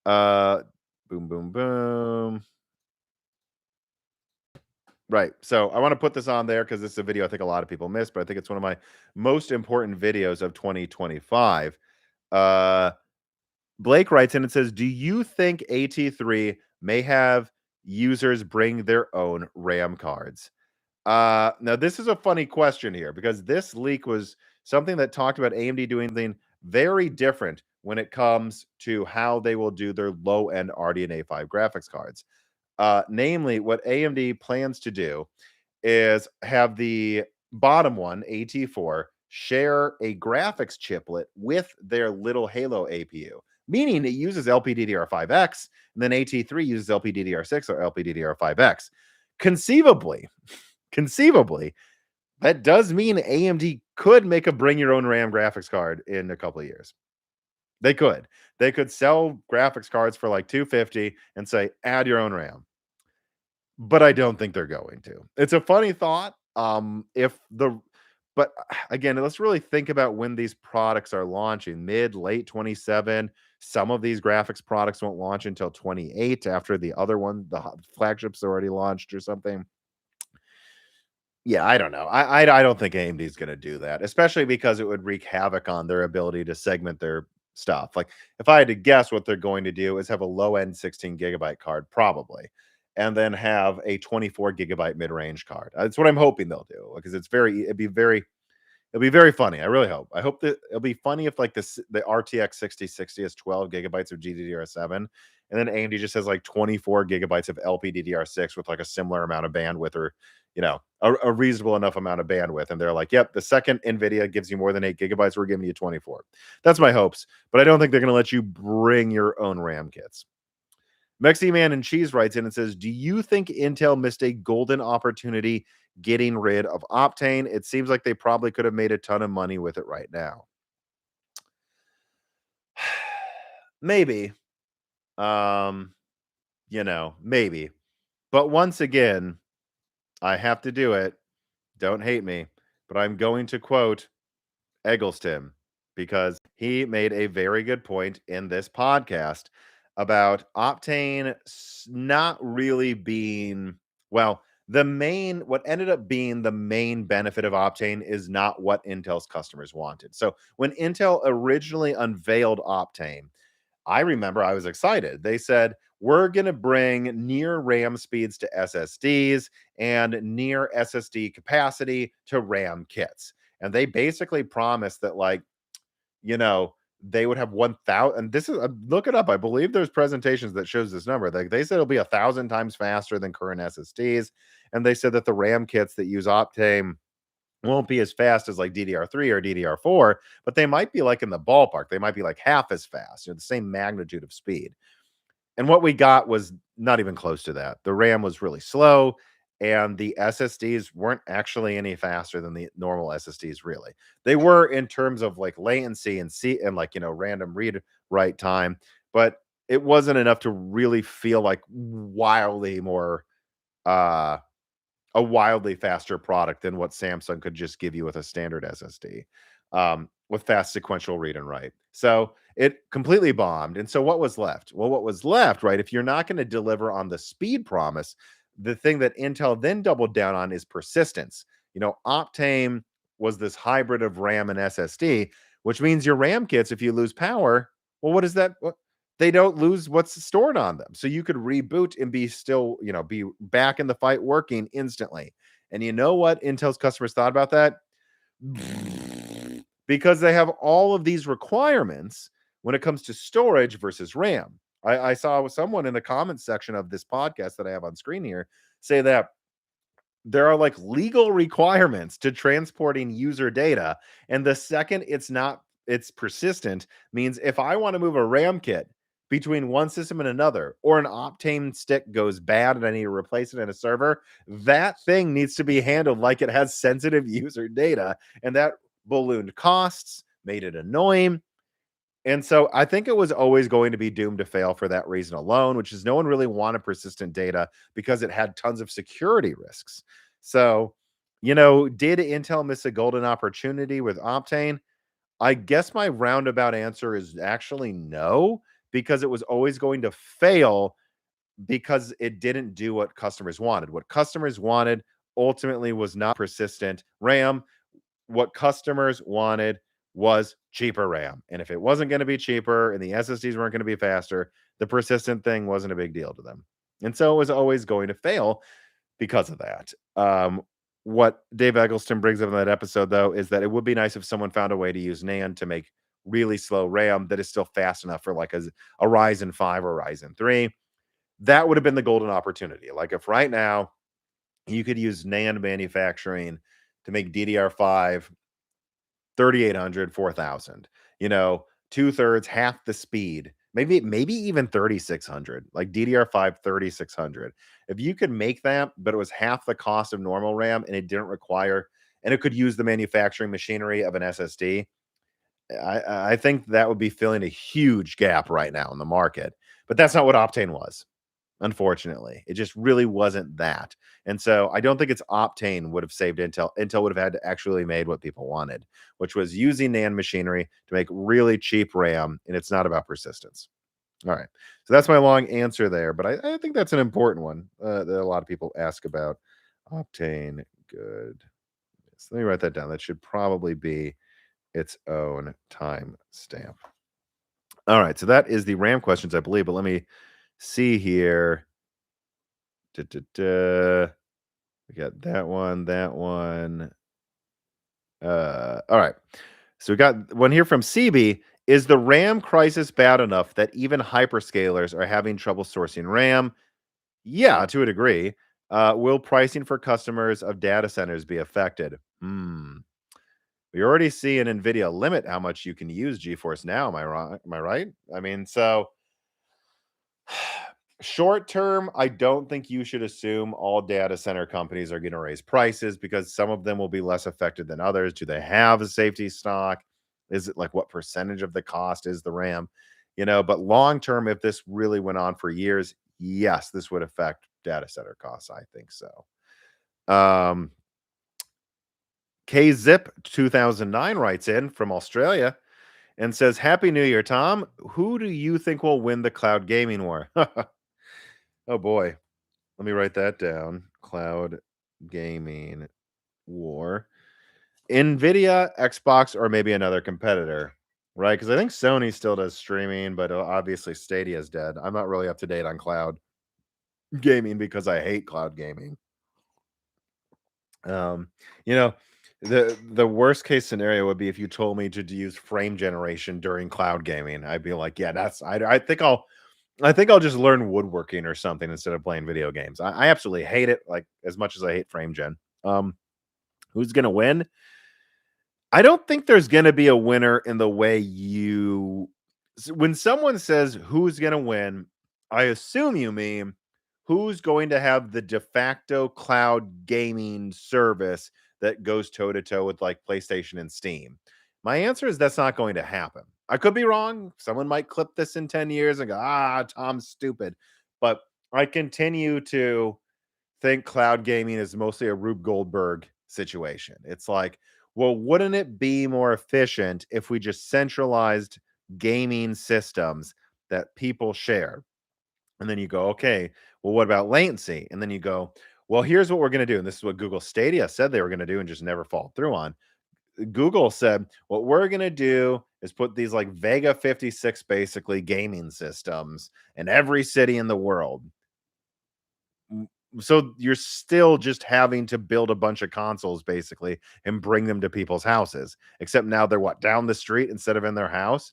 Uh, boom, boom, boom. Right. So I want to put this on there because this is a video I think a lot of people missed, but I think it's one of my most important videos of 2025. Uh, Blake writes in and says, do you think AT3 may have users bring their own RAM cards? Now this is a funny question here because this leak was something that talked about AMD doing something very different when it comes to how they will do their low-end RDNA 5 graphics cards. Namely, what AMD plans to do is have the bottom one, AT4, share a graphics chiplet with their little Halo APU, meaning it uses LPDDR5X, and then AT3 uses LPDDR6 or LPDDR5X. Conceivably, that does mean AMD could make a bring your own RAM graphics card in a couple of years. They could. They could sell graphics cards for like 250 and say, add your own RAM. But I don't think they're going to. It's a funny thought. If the but again, let's really think about when these products are launching, late 27. Some of these graphics products won't launch until 28 after the other one, the flagship's already launched or something. Yeah, I don't know. I don't think AMD is going to do that, especially because it would wreak havoc on their ability to segment their stuff. Like if I had to guess, what they're going to do is have a low end 16 gigabyte card, probably, and then have a 24 gigabyte mid range card. That's what I'm hoping they'll do because it'll be very funny. I really hope. I hope that it'll be funny if like the RTX 6060 has 12 gigabytes of GDDR7, and then AMD just has like 24 gigabytes of LPDDR6 with like a similar amount of bandwidth, or a reasonable enough amount of bandwidth. And they're like, "Yep, the second NVIDIA gives you more than 8 gigabytes. We're giving you 24." That's my hopes, but I don't think they're going to let you bring your own RAM kits. Mexi Man and Cheese writes in and says, do you think Intel missed a golden opportunity getting rid of Optane? It seems like they probably could have made a ton of money with it right now. Maybe. Maybe. But once again, I have to do it. Don't hate me, but I'm going to quote Eggleston because he made a very good point in this podcast about Optane not really being, well, what ended up being the main benefit of Optane is not what Intel's customers wanted. So when Intel originally unveiled Optane, I remember I was excited. They said, we're going to bring near RAM speeds to SSDs and near SSD capacity to RAM kits. And they basically promised that, like, you know, they would have 1,000. And this is, look it up. I believe there's presentations that shows this number. Like, they said it'll be 1,000 times faster than current SSDs. And they said that the RAM kits that use Optane won't be as fast as like DDR3 or DDR4, but they might be like in the ballpark. They might be like half as fast, the same magnitude of speed. And what we got was not even close to that. The RAM was really slow, and the SSDs weren't actually any faster than the normal SSDs, really. They were in terms of like latency and like, random read write time, but it wasn't enough to really feel like uh a wildly faster product than what Samsung could just give you with a standard SSD, with fast sequential read and write. So it completely bombed. And so what was left? Well, what was left, right? If you're not going to deliver on the speed promise, the thing that Intel then doubled down on is persistence. Optane was this hybrid of RAM and SSD, which means your RAM kits, if you lose power, well, what is that? They don't lose what's stored on them. So you could reboot and be still, be back in the fight working instantly. And you know what Intel's customers thought about that? Because they have all of these requirements when it comes to storage versus RAM. I saw someone in the comments section of this podcast that I have on screen here say that there are like legal requirements to transporting user data. And the second it's persistent means if I want to move a RAM kit between one system and another, or an Optane stick goes bad and I need to replace it in a server, that thing needs to be handled like it has sensitive user data. And that ballooned costs, made it annoying. And so I think it was always going to be doomed to fail for that reason alone, which is no one really wanted persistent data because it had tons of security risks. So, did Intel miss a golden opportunity with Optane? I guess my roundabout answer is actually no, because it was always going to fail because it didn't do what customers wanted. What customers wanted ultimately was not persistent RAM. What customers wanted was cheaper RAM. And if it wasn't going to be cheaper and the SSDs weren't going to be faster, the persistent thing wasn't a big deal to them. And so it was always going to fail because of that. What Dave Eggleston brings up in that episode, though, is that it would be nice if someone found a way to use NAND to make really slow RAM that is still fast enough for like a Ryzen 5 or Ryzen 3. That would have been the golden opportunity. Like if right now you could use NAND manufacturing to make DDR5 3800, 4000, two-thirds, half the speed, maybe even 3600, like DDR5 3600. If you could make that, but it was half the cost of normal RAM and it didn't require, and it could use the manufacturing machinery of an SSD, I think that would be filling a huge gap right now in the market. But that's not what Optane was. Unfortunately, it just really wasn't that. And so I don't think it's Optane would have saved Intel. Intel would have had to actually made what people wanted, which was using NAND machinery to make really cheap RAM. And it's not about persistence. All right. So that's my long answer there. But I think that's an important one that a lot of people ask about. Optane. Good. So let me write that down. That should probably be its own time stamp. All right. So that is the RAM questions, I believe. But let me see here. We got that one. All right. So we got one here from CB. Is the RAM crisis bad enough that even hyperscalers are having trouble sourcing RAM? Yeah, to a degree. Will pricing for customers of data centers be affected? We already see an Nvidia limit how much you can use GeForce now. Am I wrong? Am I right? I mean, so short term, I don't think you should assume all data center companies are going to raise prices because some of them will be less affected than others. Do they have a safety stock? Is it like what percentage of the cost is the RAM? But long term, if this really went on for years, yes, this would affect data center costs. I think so. KZip 2009 writes in from Australia and says, Happy New Year, Tom. Who do you think will win the cloud gaming war? Oh boy. Let me write that down. cloud gaming war? Nvidia, Xbox, or maybe another competitor, right? Because I think Sony still does streaming, but obviously Stadia is dead. I'm not really up to date on cloud gaming because I hate cloud gaming. Um, you know, the worst case scenario would be if you told me to use frame generation during cloud gaming. I'd be like, yeah, I think I'll just learn woodworking or something instead of playing video games. I absolutely hate it, like as much as I hate frame gen. Who's gonna win? I don't think there's gonna be a winner in the way when someone says who's gonna win, I assume you mean who's going to have the de facto cloud gaming service that goes toe to toe with like PlayStation and Steam. My answer is that's not going to happen. I could be wrong. Someone might clip this in 10 years and go, Tom's stupid. But I continue to think cloud gaming is mostly a Rube Goldberg situation. It's like, well, wouldn't it be more efficient if we just centralized gaming systems that people share? And then you go, okay, well, what about latency? And then you go, well, here's what we're going to do. And this is what Google Stadia said they were going to do and just never followed through on. Google said, what we're going to do is put these like Vega 56 basically gaming systems in every city in the world. So you're still just having to build a bunch of consoles basically and bring them to people's houses, except now they're what, down the street instead of in their house.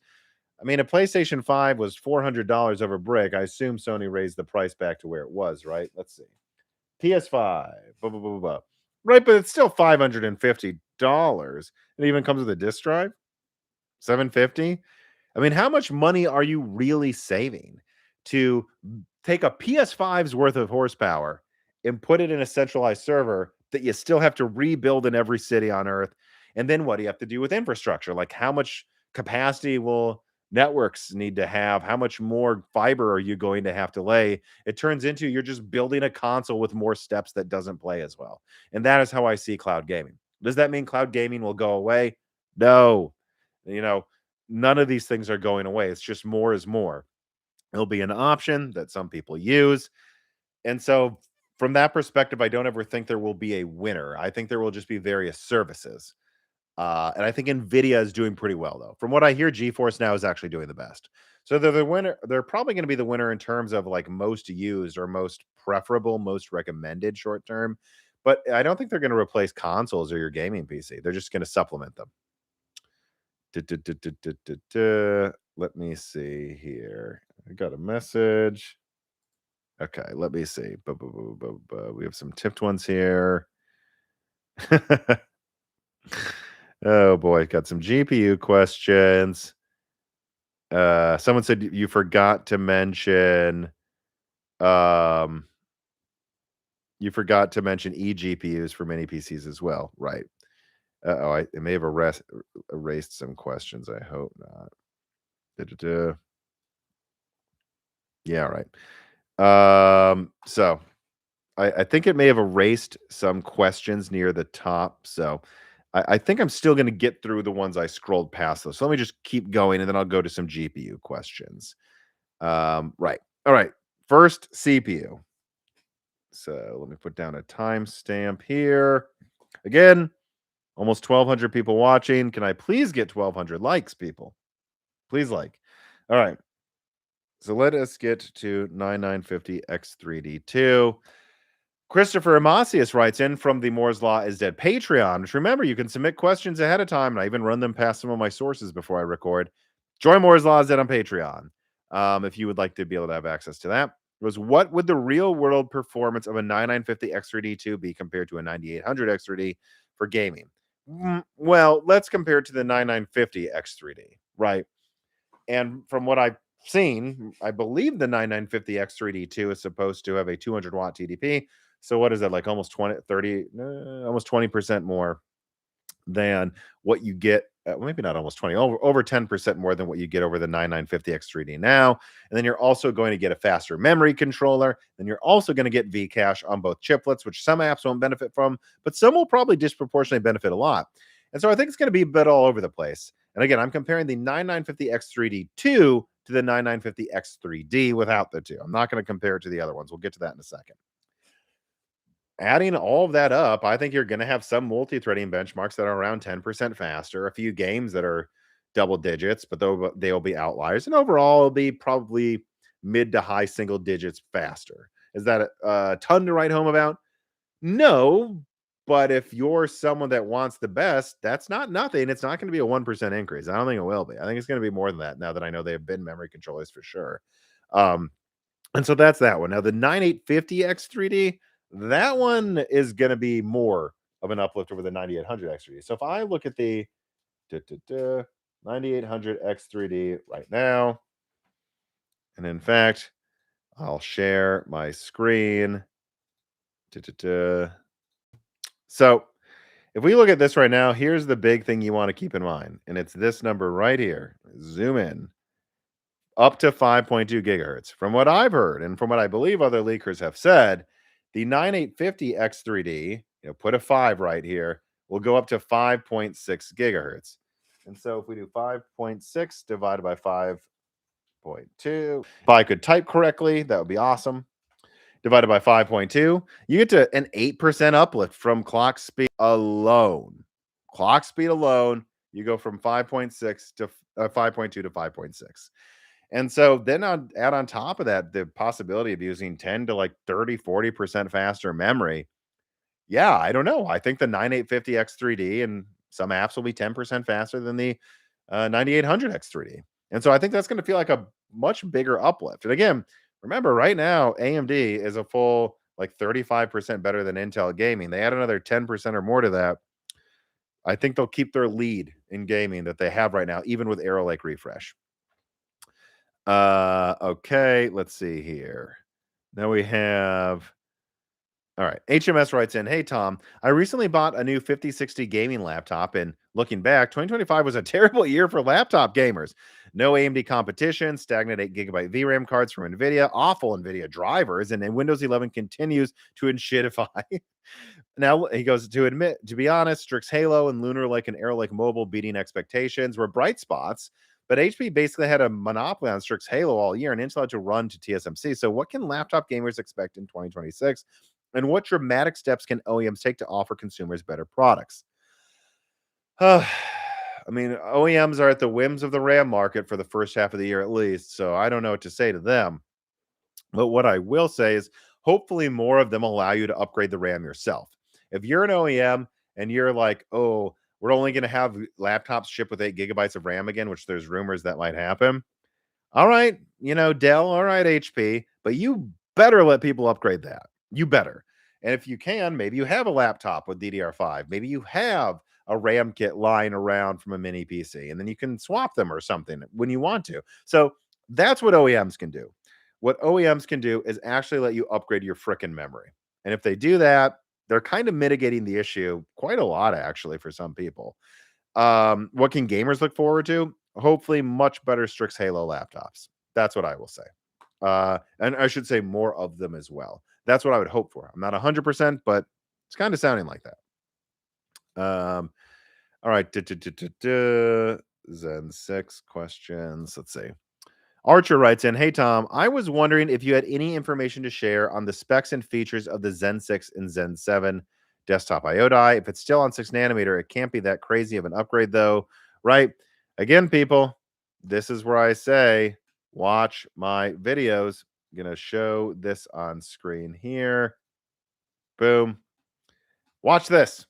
I mean, a PlayStation 5 was $400 over brick. I assume Sony raised the price back to where it was, right? Let's see. PS5, blah, blah, blah, blah, blah. Right, but it's still $550. It even comes with a disc drive. 750. I mean, how much money are you really saving to take a PS5's worth of horsepower and put it in a centralized server that you still have to rebuild in every city on Earth? And then what do you have to do with infrastructure? Like, how much capacity will networks need to have? How much more fiber are you going to have to lay? It turns into you're just building a console with more steps that doesn't play as well. And that is how I see cloud gaming. Does that mean cloud gaming will go away? No. You know, none of these things are going away. It's just more is more. It'll be an option that some people use. And so, from that perspective, I don't ever think there will be a winner. I think there will just be various services. And I think Nvidia is doing pretty well, though. From what I hear, GeForce Now is actually doing the best. So they're the winner. They're probably going to be the winner in terms of like most used or most preferable, most recommended short term. But I don't think they're going to replace consoles or your gaming PC. They're just going to supplement them. Let me see here. I got a message. Okay, let me see. We have some tipped ones here. Oh boy, got some GPU questions. Someone said you forgot to mention eGPUs for mini PCs as well, right? It may have erased some questions. I hope not. Yeah, right. So I think it may have erased some questions near the top. So I think I'm still going to get through the ones I scrolled past those. So let me just keep going and then I'll go to some GPU questions. Right. All right. First, CPU. So let me put down a timestamp here. Again, almost 1,200 people watching. Can I please get 1,200 likes, people? Please like. All right. So let us get to 9950 X3D2. Christopher Amasius writes in from the Moore's Law is Dead Patreon, which remember, you can submit questions ahead of time, and I even run them past some of my sources before I record. Join Moore's Law is Dead on Patreon if you would like to be able to have access to that. It was what would the real world performance of a 9950 X3D2 be compared to a 9800 X3D for gaming? Well, let's compare it to the 9950 X3D, right? And from what I've seen, I believe the 9950 X3D2 is supposed to have a 200 watt TDP. So what is that, like almost 20% more than what you get? Maybe not almost 20, over 10% more than what you get over the 9950 X3D now. And then you're also going to get a faster memory controller. Then you're also going to get Vcache on both chiplets, which some apps won't benefit from, but some will probably disproportionately benefit a lot. And so I think it's going to be a bit all over the place. And again, I'm comparing the 9950 X3D2 to the 9950 X3D without the two. I'm not going to compare it to the other ones. We'll get to that in a second. adding all of that up, I think you're going to have some multi-threading benchmarks that are around 10% faster, a few games that are double digits, but they'll be outliers. And overall, it'll be probably mid to high single digits faster. Is that a ton to write home about? No, but if you're someone that wants the best, that's not nothing. It's not going to be a 1% increase. I don't think it will be. I think it's going to be more than that now that I know they have bin memory controllers for sure. Um, and so that's that one. Now the 9850X3D, that one is going to be more of an uplift over the 9800X3D. So if I look at the 9800X3D right now, and in fact, I'll share my screen. So if we look at this right now, here's the big thing you want to keep in mind, and it's this number right here. Zoom in. Up to 5.2 gigahertz. From what I've heard and from what I believe other leakers have said, the 9850X3D, put a 5 right here, will go up to 5.6 gigahertz. And so if we do 5.6 divided by 5.2, if I could type correctly, that would be awesome. Divided by 5.2, you get to an 8% uplift from clock speed alone. Clock speed alone, you go from 5.6 to 5.2 to 5.6. And so then add on top of that the possibility of using 10 to like 30, 40% faster memory. Yeah, I don't know. I think the 9850X3D and some apps will be 10% faster than the 9800X3D. And so I think that's going to feel like a much bigger uplift. And again, remember right now, AMD is a full like 35% better than Intel gaming. They add another 10% or more to that. I think they'll keep their lead in gaming that they have right now, even with Arrow Lake refresh. Okay, let's see here. Now we have all right. HMS writes in, "Hey Tom, I recently bought a new 5060 gaming laptop and looking back, 2025 was a terrible year for laptop gamers. No AMD competition, stagnant 8 GB VRAM cards from Nvidia, awful Nvidia drivers, and then Windows 11 continues to enshittify." Now he goes to be honest, Strix Halo and Lunar Lake and Arrow Lake Mobile beating expectations were bright spots, but HP basically had a monopoly on Strix Halo all year and Intel had to run to TSMC. So what can laptop gamers expect in 2026? And what dramatic steps can OEMs take to offer consumers better products? I mean, OEMs are at the whims of the RAM market for the first half of the year at least, so I don't know what to say to them. But what I will say is hopefully more of them allow you to upgrade the RAM yourself. If you're an OEM and you're like, oh, we're only going to have laptops ship with 8 GB of RAM again, which there's rumors that might happen. All right, Dell, all right, HP, but you better let people upgrade that. You better. And if you can, maybe you have a laptop with DDR5. Maybe you have a RAM kit lying around from a mini PC, and then you can swap them or something when you want to. So that's what OEMs can do. What OEMs can do is actually let you upgrade your frickin' memory. And if they do that, they're kind of mitigating the issue quite a lot, actually, for some people. What can gamers look forward to? Hopefully, much better Strix Halo laptops. That's what I will say. And I should say more of them as well. That's what I would hope for. I'm not 100%, but it's kind of sounding like that. All right. Zen 6 questions. Let's see. Archer writes in, "Hey Tom, I was wondering if you had any information to share on the specs and features of the Zen 6 and Zen 7 desktop IO die. If it's still on 6 nanometer, it can't be that crazy of an upgrade though, right?" Again, people, this is where I say, watch my videos. I'm going to show this on screen here. Boom. Watch this.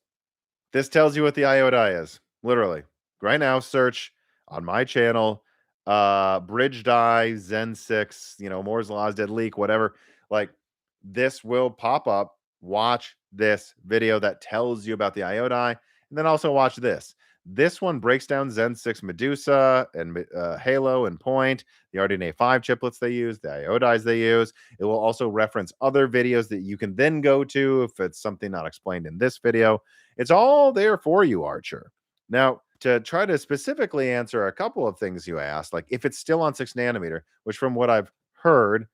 This tells you what the IO die is. Literally. Right now, search on my channel, bridge die, Zen 6, Moore's Law's dead leak, whatever. Like, this will pop up. Watch this video that tells you about the IO die. And then also watch this. This one breaks down Zen 6 Medusa and Halo and Point, the RDNA 5 chiplets they use, the IO dies they use. It will also reference other videos that you can then go to if it's something not explained in this video. It's all there for you, Archer. Now, to try to specifically answer a couple of things you asked, like if it's still on 6 nanometer, which from what I've heard,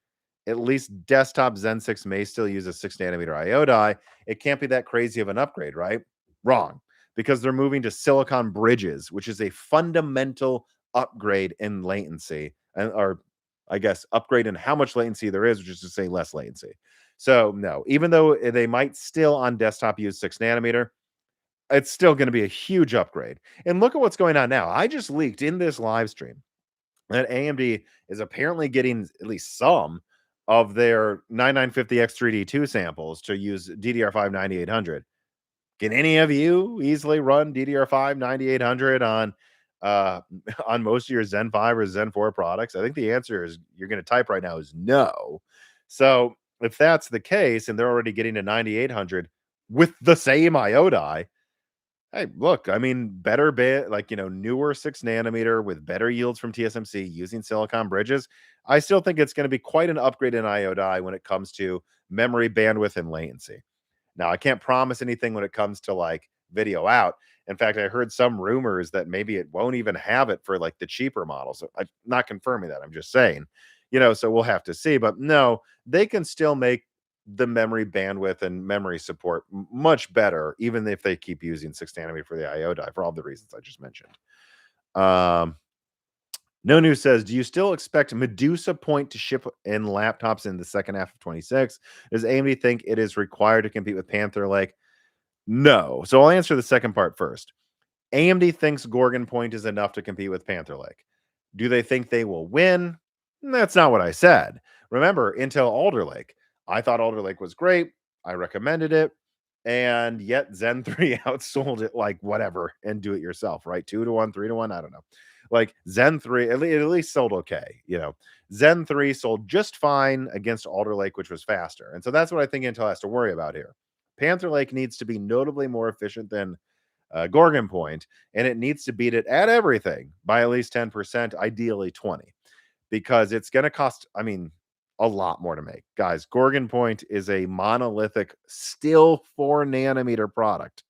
at least desktop Zen 6 may still use a 6 nanometer IO die. It can't be that crazy of an upgrade, right? Wrong, because they're moving to silicon bridges, which is a fundamental upgrade in latency and or I guess, upgrade in how much latency there is, which is to say less latency. So no, even though they might still on desktop use 6 nanometer, it's still going to be a huge upgrade. And look at what's going on now. I just leaked in this live stream that AMD is apparently getting at least some of their 9950X3D2 samples to use DDR5 9800. Can any of you easily run DDR5 9800 on uh on most of your Zen 5 or Zen 4 products? I think the answer is you're going to type right now is no. So, if that's the case and they're already getting to 9800 with the same IO die, hey, look, I mean, better bit like, newer 6 nanometer with better yields from TSMC using silicon bridges. I still think it's going to be quite an upgrade in IO die when it comes to memory bandwidth and latency. Now, I can't promise anything when it comes to like video out. In fact, I heard some rumors that maybe it won't even have it for like the cheaper models. I'm not confirming that. I'm just saying, so we'll have to see. But no, they can still make the memory bandwidth and memory support much better, even if they keep using 6 nanometer for the IO die for all the reasons I just mentioned. No News says, do you still expect Medusa point to ship in laptops in the second half of 26? Does AMD think it is required to compete with Panther Lake? No. So I'll answer the second part first. AMD thinks Gorgon Point is enough to compete with Panther Lake. Do they think they will win? That's not what I said. Remember, Intel Alder Lake. I thought Alder Lake was great. I recommended it. And yet Zen 3 outsold it like whatever and do it yourself, right? 2-1, 3-1. I don't know. Like Zen 3, at least sold okay. Zen 3 sold just fine against Alder Lake, which was faster. And so that's what I think Intel has to worry about here. Panther Lake needs to be notably more efficient than Gorgon Point, and it needs to beat it at everything by at least 10%, ideally 20, because it's going to cost, a lot more to make. Guys, Gorgon Point is a monolithic, still 4 nanometer product.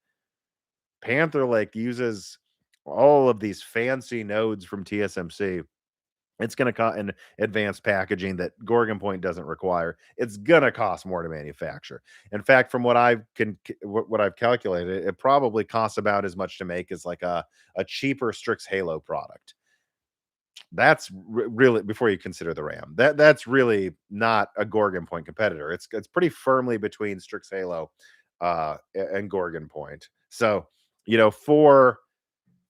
Panther Lake uses all of these fancy nodes from TSMC. It's going to cost an advanced packaging that Gorgon Point doesn't require. It's going to cost more to manufacture. In fact, from what I've calculated, it probably costs about as much to make as like a cheaper Strix Halo product. That's really, before you consider the RAM. That's really not a Gorgon Point competitor. It's pretty firmly between Strix Halo and Gorgon Point. So,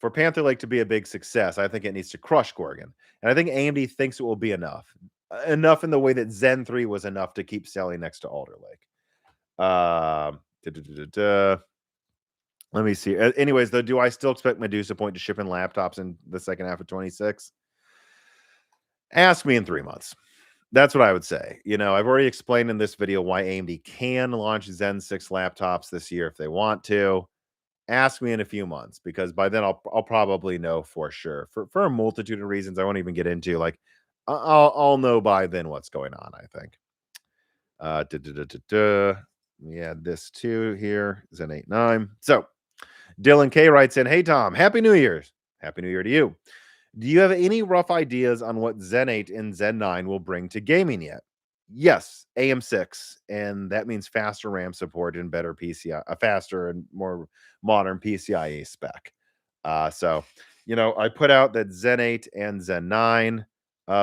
for Panther Lake to be a big success, I think it needs to crush Gorgon. And I think AMD thinks it will be enough. Enough in the way that Zen 3 was enough to keep selling next to Alder Lake. Let me see. Anyways, though, do I still expect Medusa Point to ship in laptops in the second half of 26? Ask me in 3 months. That's what I would say. I've already explained in this video why AMD can launch Zen 6 laptops this year if they want to. Ask me in a few months, because by then I'll probably know for sure for a multitude of reasons I won't even get into. Like I'll know by then what's going on. I think. Yeah, this too here is an 8-9. So Dylan K writes in, "Hey Tom, Happy New Year's. Happy New Year to you. Do you have any rough ideas on what Zen 8 and Zen 9 will bring to gaming yet?" Yes, AM6, and that means faster RAM support and better PCI, a faster and more modern PCIe spec. So, I put out that Zen 8 and Zen 9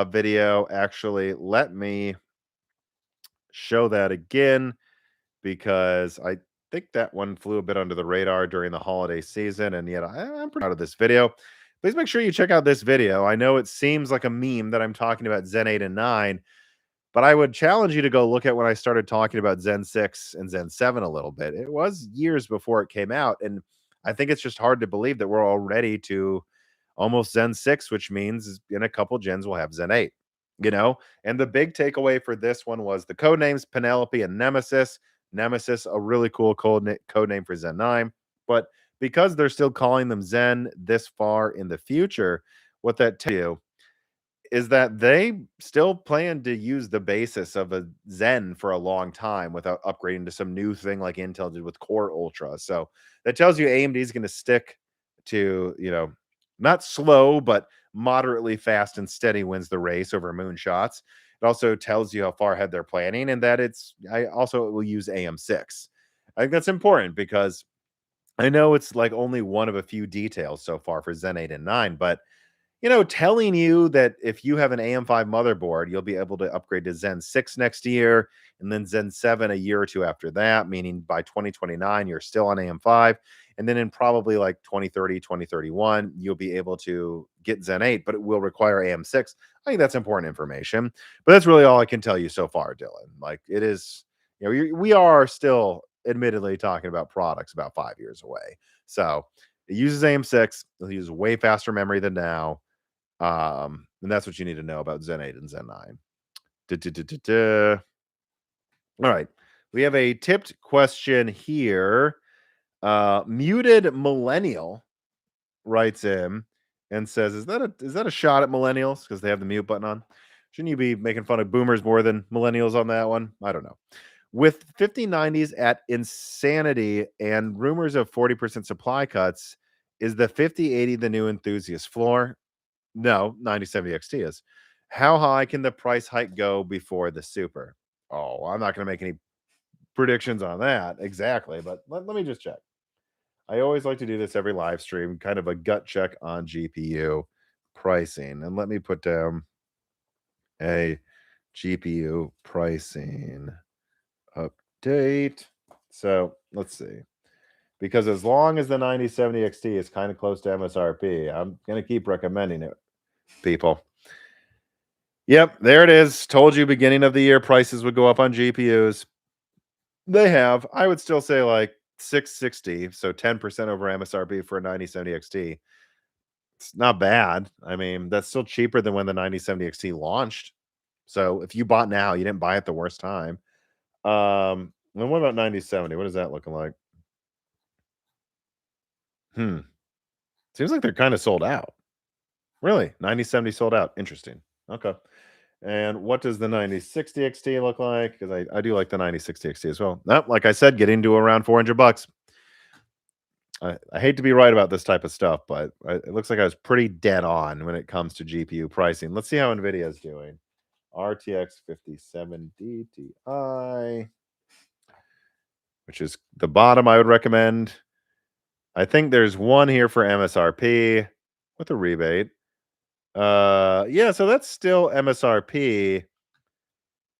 video. Actually, let me show that again, because I think that one flew a bit under the radar during the holiday season, and yet I'm pretty proud of this video. Please make sure you check out this video. I know it seems like a meme that I'm talking about Zen 8 and 9, but I would challenge you to go look at when I started talking about Zen 6 and Zen 7 a little bit. It was years before it came out, and I think it's just hard to believe that we're all ready to almost Zen 6, which means in a couple gens we'll have Zen 8. And the big takeaway for this one was the code names Penelope and Nemesis. Nemesis, a really cool code name for Zen 9, but because they're still calling them Zen this far in the future, what that tells you is that they still plan to use the basis of a Zen for a long time without upgrading to some new thing like Intel did with Core Ultra. So that tells you AMD is going to stick to, not slow, but moderately fast and steady wins the race over moonshots. It also tells you how far ahead they're planning, and that it will use AM6. I think that's important, because I know it's like only one of a few details so far for Zen 8 and 9, but telling you that if you have an AM5 motherboard, you'll be able to upgrade to Zen 6 next year and then Zen 7 a year or two after that, meaning by 2029, you're still on AM5. And then in probably like 2030, 2031, you'll be able to get Zen 8, but it will require AM6. I think that's important information. But that's really all I can tell you so far, Dylan. Like it is, we are still admittedly talking about products about 5 years away. So it uses AM6, it'll use way faster memory than now. And that's what you need to know about Zen 8 and Zen 9. All right. We have a tipped question here. Muted Millennial writes in and says, is that a shot at millennials? Because they have the mute button on. Shouldn't you be making fun of boomers more than millennials on that one? I don't know. With 5090s at insanity and rumors of 40% supply cuts, is the 5080 the new enthusiast floor? No, 9070 XT is. How high can the price hike go before the super? Oh, I'm not going to make any predictions on that exactly, but let me just check. I always like to do this every live stream, kind of a gut check on GPU pricing. And let me put down a GPU pricing update. So let's see. Because as long as the 9070 XT is kind of close to MSRP, I'm going to keep recommending it, people. Yep, there it is. Told you beginning of the year prices would go up on GPUs. They have. I would still say like 660, so 10% over MSRP for a 9070 XT. It's not bad. I mean, that's still cheaper than when the 9070 XT launched. So if you bought now, you didn't buy at the worst time. And what about 9070? What is that looking like? Seems like they're kind of sold out. Really? 9070 sold out. Interesting. Okay. And what does the 9060 XT look like? Because I do like the 9060 XT as well. Nope, like I said, getting to around $400. I hate to be right about this type of stuff, but it looks like I was pretty dead on when it comes to GPU pricing. Let's see how Nvidia is doing. RTX 57 Ti, which is the bottom I would recommend. I think there's one here for MSRP with a rebate. Yeah, so that's still MSRP.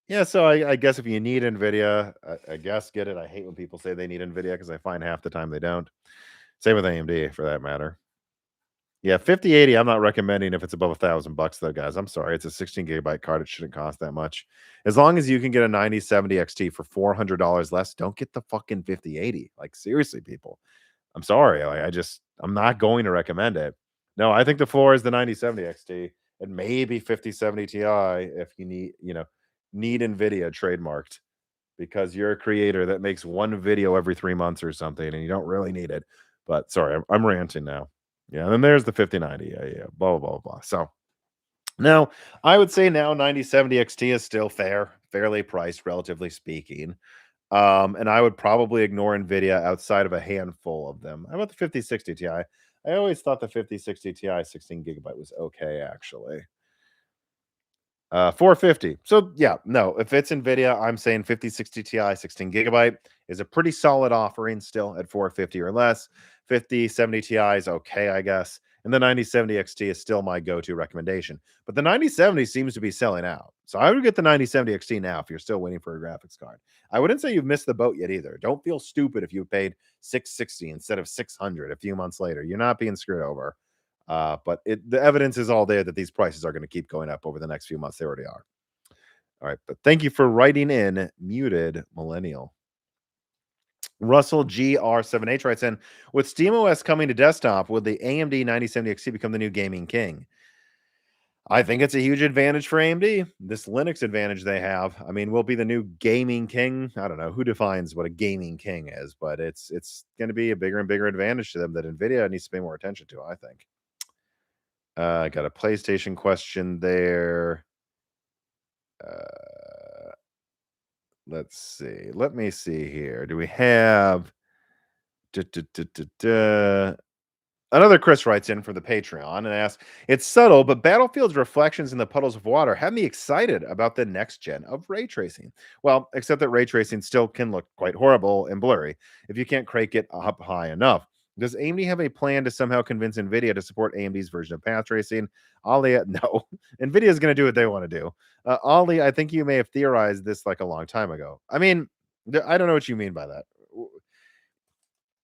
Yeah, so I guess if you need Nvidia, I guess get it. I hate when people say they need Nvidia because I find half the time they don't. Same with AMD for that matter. Yeah, 5080, I'm not recommending if it's above $1,000 though, guys. I'm sorry. It's a 16 gigabyte card. It shouldn't cost that much. As long as you can get a 9070 XT for $400 less, don't get the fucking 5080. Like seriously, people. I'm sorry. I'm not going to recommend it. No, I think the floor is the 9070 XT and maybe 5070 Ti if you need Nvidia trademarked because you're a creator that makes one video every 3 months or something and you don't really need it. But sorry, I'm ranting now. Yeah, and then there's the 5090. Yeah, blah, blah, blah, blah. So now I would say now 9070 XT is still fairly priced, relatively speaking. And I would probably ignore Nvidia outside of a handful of them. How about the 5060 Ti? I always thought the 5060 Ti 16 gigabyte was okay, actually. 450. So yeah, no, if it's Nvidia, I'm saying 5060 Ti 16 gigabyte is a pretty solid offering still at 450 or less. 5070 Ti is okay, I guess. And the 9070 XT is still my go-to recommendation. But the 9070 seems to be selling out. So I would get the 9070 XT now if you're still waiting for a graphics card. I wouldn't say you've missed the boat yet either. Don't feel stupid if you paid 660 instead of 600 a few months later. You're not being screwed over. But the evidence is all there that these prices are going to keep going up over the next few months. They already are. All right. But thank you for writing in, Muted Millennial. Russell GR7H writes in, with SteamOS coming to desktop, will the AMD 9070 XT become the new gaming king? I think it's a huge advantage for AMD. This Linux advantage they have, I mean, will be the new gaming king. I don't know who defines what a gaming king is, but it's going to be a bigger and bigger advantage to them that Nvidia needs to pay more attention to, I think. I got a PlayStation question there. Let's see. Let me see here. Do we have another Chris writes in for the Patreon and asks, it's subtle, but Battlefield's reflections in the puddles of water have me excited about the next gen of ray tracing. Well, except that ray tracing still can look quite horrible and blurry if you can't crank it up high enough. Does AMD have a plan to somehow convince Nvidia to support AMD's version of path tracing? Ollie, no. Nvidia is going to do what they want to do. Ollie, I think you may have theorized this like a long time ago. I mean, I don't know what you mean by that.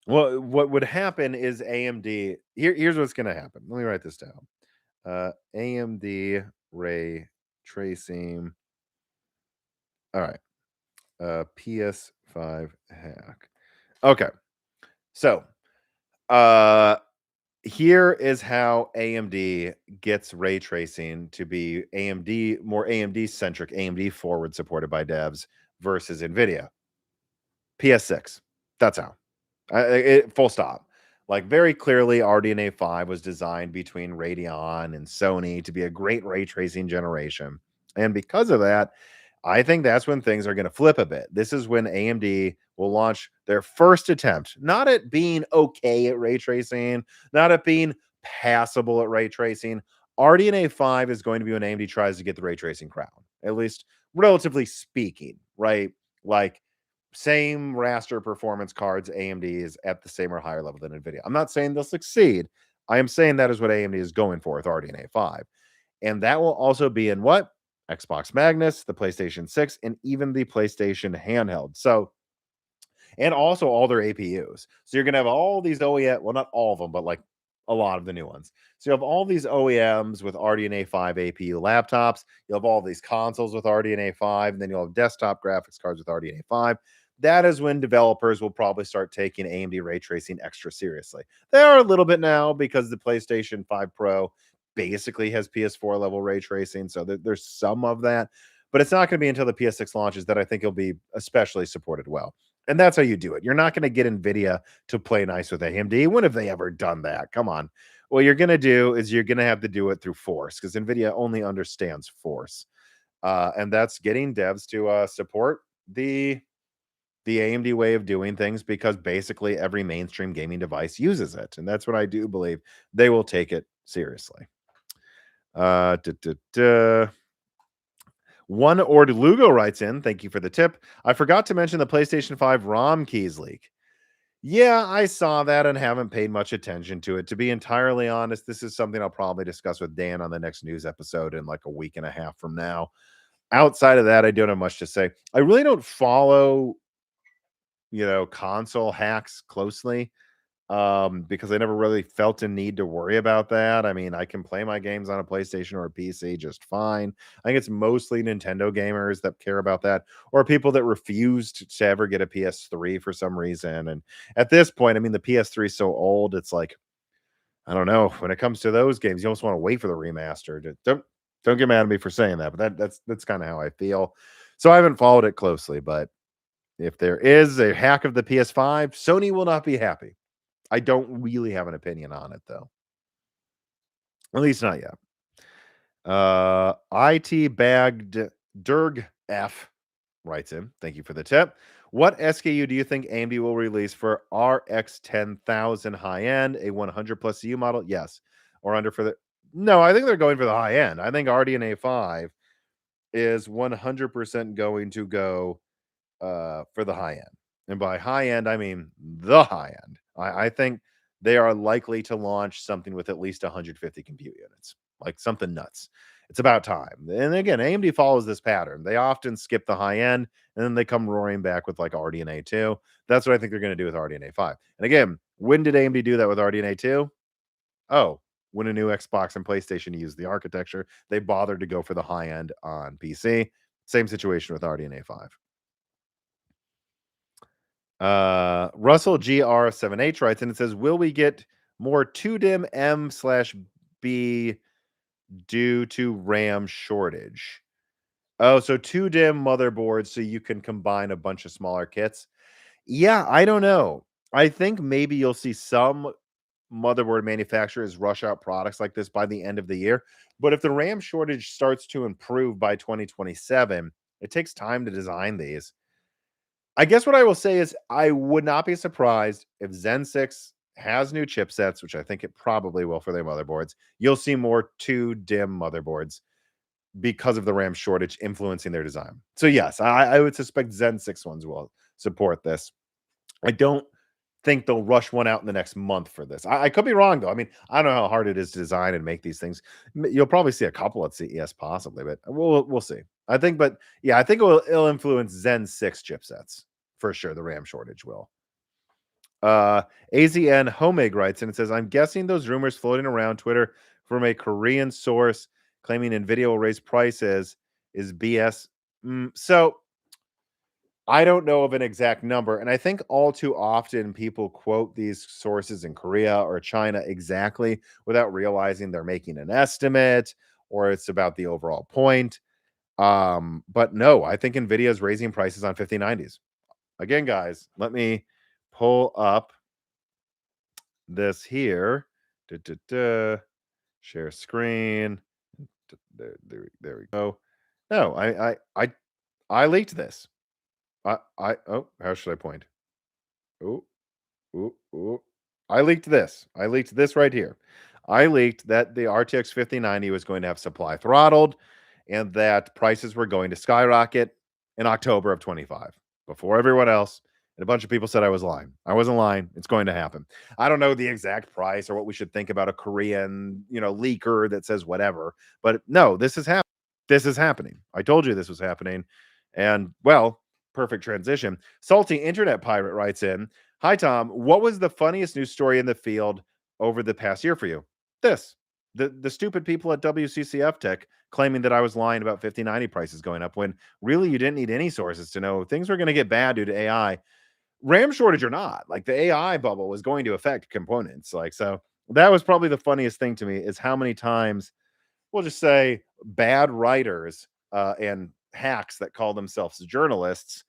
Well, what would happen is AMD. Here's what's going to happen. Let me write this down. AMD ray tracing. All right. PS5 hack. Okay. So, here is how AMD gets ray tracing to be more AMD centric, AMD forward supported by devs versus Nvidia. PS6. That's how. Full stop. Like very clearly, RDNA 5 was designed between Radeon and Sony to be a great ray tracing generation. And because of that, I think that's when things are going to flip a bit. This is when AMD will launch their first attempt, not at being okay at ray tracing, not at being passable at ray tracing. RDNA 5 is going to be when AMD tries to get the ray tracing crown, at least relatively speaking, right? Like same raster performance cards, AMD is at the same or higher level than Nvidia. I'm not saying they'll succeed. I am saying that is what AMD is going for with RDNA 5. And that will also be in what? Xbox Magnus, the PlayStation 6, and even the PlayStation Handheld. So, and also all their APUs. So you're going to have all these OEM, well, not all of them, but like a lot of the new ones. So you have all these OEMs with RDNA 5 APU laptops. You'll have all these consoles with RDNA 5, and then you'll have desktop graphics cards with RDNA 5. That is when developers will probably start taking AMD ray tracing extra seriously. They are a little bit now because the PlayStation 5 Pro basically has PS4 level ray tracing. So there's some of that, but it's not going to be until the PS6 launches that I think it'll be especially supported well. And that's how you do it. You're not going to get Nvidia to play nice with AMD. When have they ever done that? Come on. What you're going to do is you're going to have to do it through force because Nvidia only understands force. And that's getting devs to support the AMD way of doing things because basically every mainstream gaming device uses it. And that's what I do believe. They will take it seriously. One Ord Lugo writes in, thank you for the tip. I forgot to mention the PlayStation 5 ROM keys leak. Yeah, I saw that and haven't paid much attention to it. To be entirely honest, this is something I'll probably discuss with Dan on the next news episode in like a week and a half from now. Outside of that, I don't have much to say. I really don't follow, console hacks closely. Because I never really felt a need to worry about that. I mean, I can play my games on a PlayStation or a PC just fine. I think it's mostly Nintendo gamers that care about that, or people that refused to ever get a PS3 for some reason. And at this point, I mean, the PS3 is so old, it's like, I don't know. When it comes to those games, you almost want to wait for the remaster. Don't get mad at me for saying that, but that's kind of how I feel. So I haven't followed it closely, but if there is a hack of the PS5, Sony will not be happy. I don't really have an opinion on it, though. At least not yet. IT bagged Derg F writes in. Thank you for the tip. What SKU do you think AMD will release for RX 10,000 high end, a 100 plus CU model? Yes. Or under for the. No, I think they're going for the high end. I think RDNA 5 is 100% going to go for the high end. And by high end, I mean the high end. I think they are likely to launch something with at least 150 compute units, like something nuts. It's about time. And again, AMD follows this pattern. They often skip the high end and then they come roaring back with like RDNA 2. That's what I think they're going to do with RDNA 5. And again, when did AMD do that with RDNA 2? Oh, when a new Xbox and PlayStation used the architecture, they bothered to go for the high end on PC. Same situation with RDNA 5. Russell GR7H writes, and it says, will we get more 2DIMM M/B due to RAM shortage? Oh, so 2DIMM motherboards so you can combine a bunch of smaller kits. Yeah, I don't know. I think maybe you'll see some motherboard manufacturers rush out products like this by the end of the year. But if the RAM shortage starts to improve by 2027, it takes time to design these. I guess what I will say is I would not be surprised if Zen 6 has new chipsets, which I think it probably will for their motherboards. You'll see more 2DIMM motherboards because of the RAM shortage influencing their design. So yes, I would suspect Zen 6 ones will support this. I don't think they'll rush one out in the next month for this. I could be wrong though. I mean, I don't know how hard it is to design and make these things. You'll probably see a couple at CES possibly, but we'll see. I think, but yeah, I think it'll influence Zen 6 chipsets for sure. The RAM shortage will. AZN Homemade writes and it says, I'm guessing those rumors floating around Twitter from a Korean source claiming Nvidia will raise prices is BS. So I don't know of an exact number. And I think all too often people quote these sources in Korea or China exactly without realizing they're making an estimate or it's about the overall point. But no, I think Nvidia is raising prices on 5090s. Again, guys, let me pull up this here. Share screen. There we go. No, I leaked this. Oh, how should I point? Oh, ooh. I leaked this. I leaked this right here. I leaked that the RTX 5090 was going to have supply throttled and that prices were going to skyrocket in October of 25 before everyone else. And a bunch of people said I was lying. I wasn't lying. It's going to happen. I don't know the exact price or what we should think about a Korean, leaker that says whatever. But no, this is happening. This is happening. I told you this was happening. And well, perfect transition. Salty Internet Pirate writes in, Hi, Tom. What was the funniest news story in the field over the past year for you? This. The stupid people at WCCF Tech claiming that I was lying about 5090 prices going up when really you didn't need any sources to know things were going to get bad due to AI. RAM shortage or not, like the AI bubble was going to affect components. So that was probably the funniest thing to me is how many times we'll just say bad writers and hacks that call themselves journalists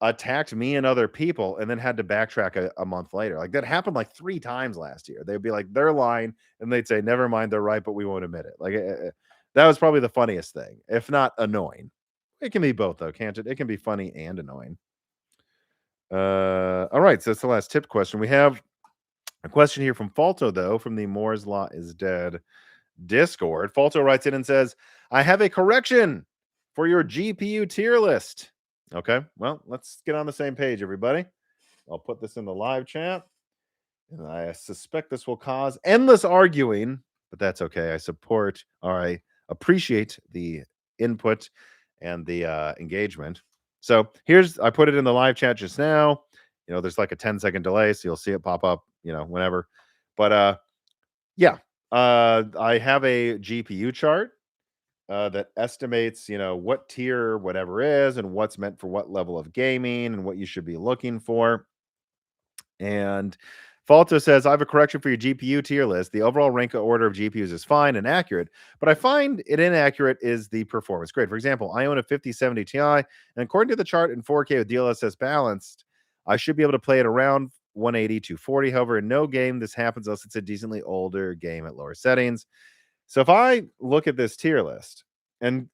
attacked me and other people and then had to backtrack a month later. Like that happened like 3 times last year. They'd be like, they're lying. And they'd say, never mind, they're right, but we won't admit it. That was probably the funniest thing, if not annoying. It can be both though, can't it? It can be funny and annoying. All right. So that's the last tip question. We have a question here from Falto though, from the Moore's Law is Dead Discord. Falto writes in and says, I have a correction for your GPU tier list. Okay, well, let's get on the same page, everybody. I'll put this in the live chat. And I suspect this will cause endless arguing, but that's okay. I support or I appreciate the input and the engagement. So I put it in the live chat just now. There's like a 10-second delay, so you'll see it pop up, whenever. But yeah, I have a GPU chart that estimates, what tier whatever is and what's meant for what level of gaming and what you should be looking for. And Falto says, I have a correction for your GPU tier list. The overall rank order of GPUs is fine and accurate, but I find it inaccurate is the performance grade. For example, I own a 5070 Ti, and according to the chart in 4K with DLSS balanced, I should be able to play it around 180 to 40. However, in no game this happens unless it's a decently older game at lower settings. So if I look at this tier list, and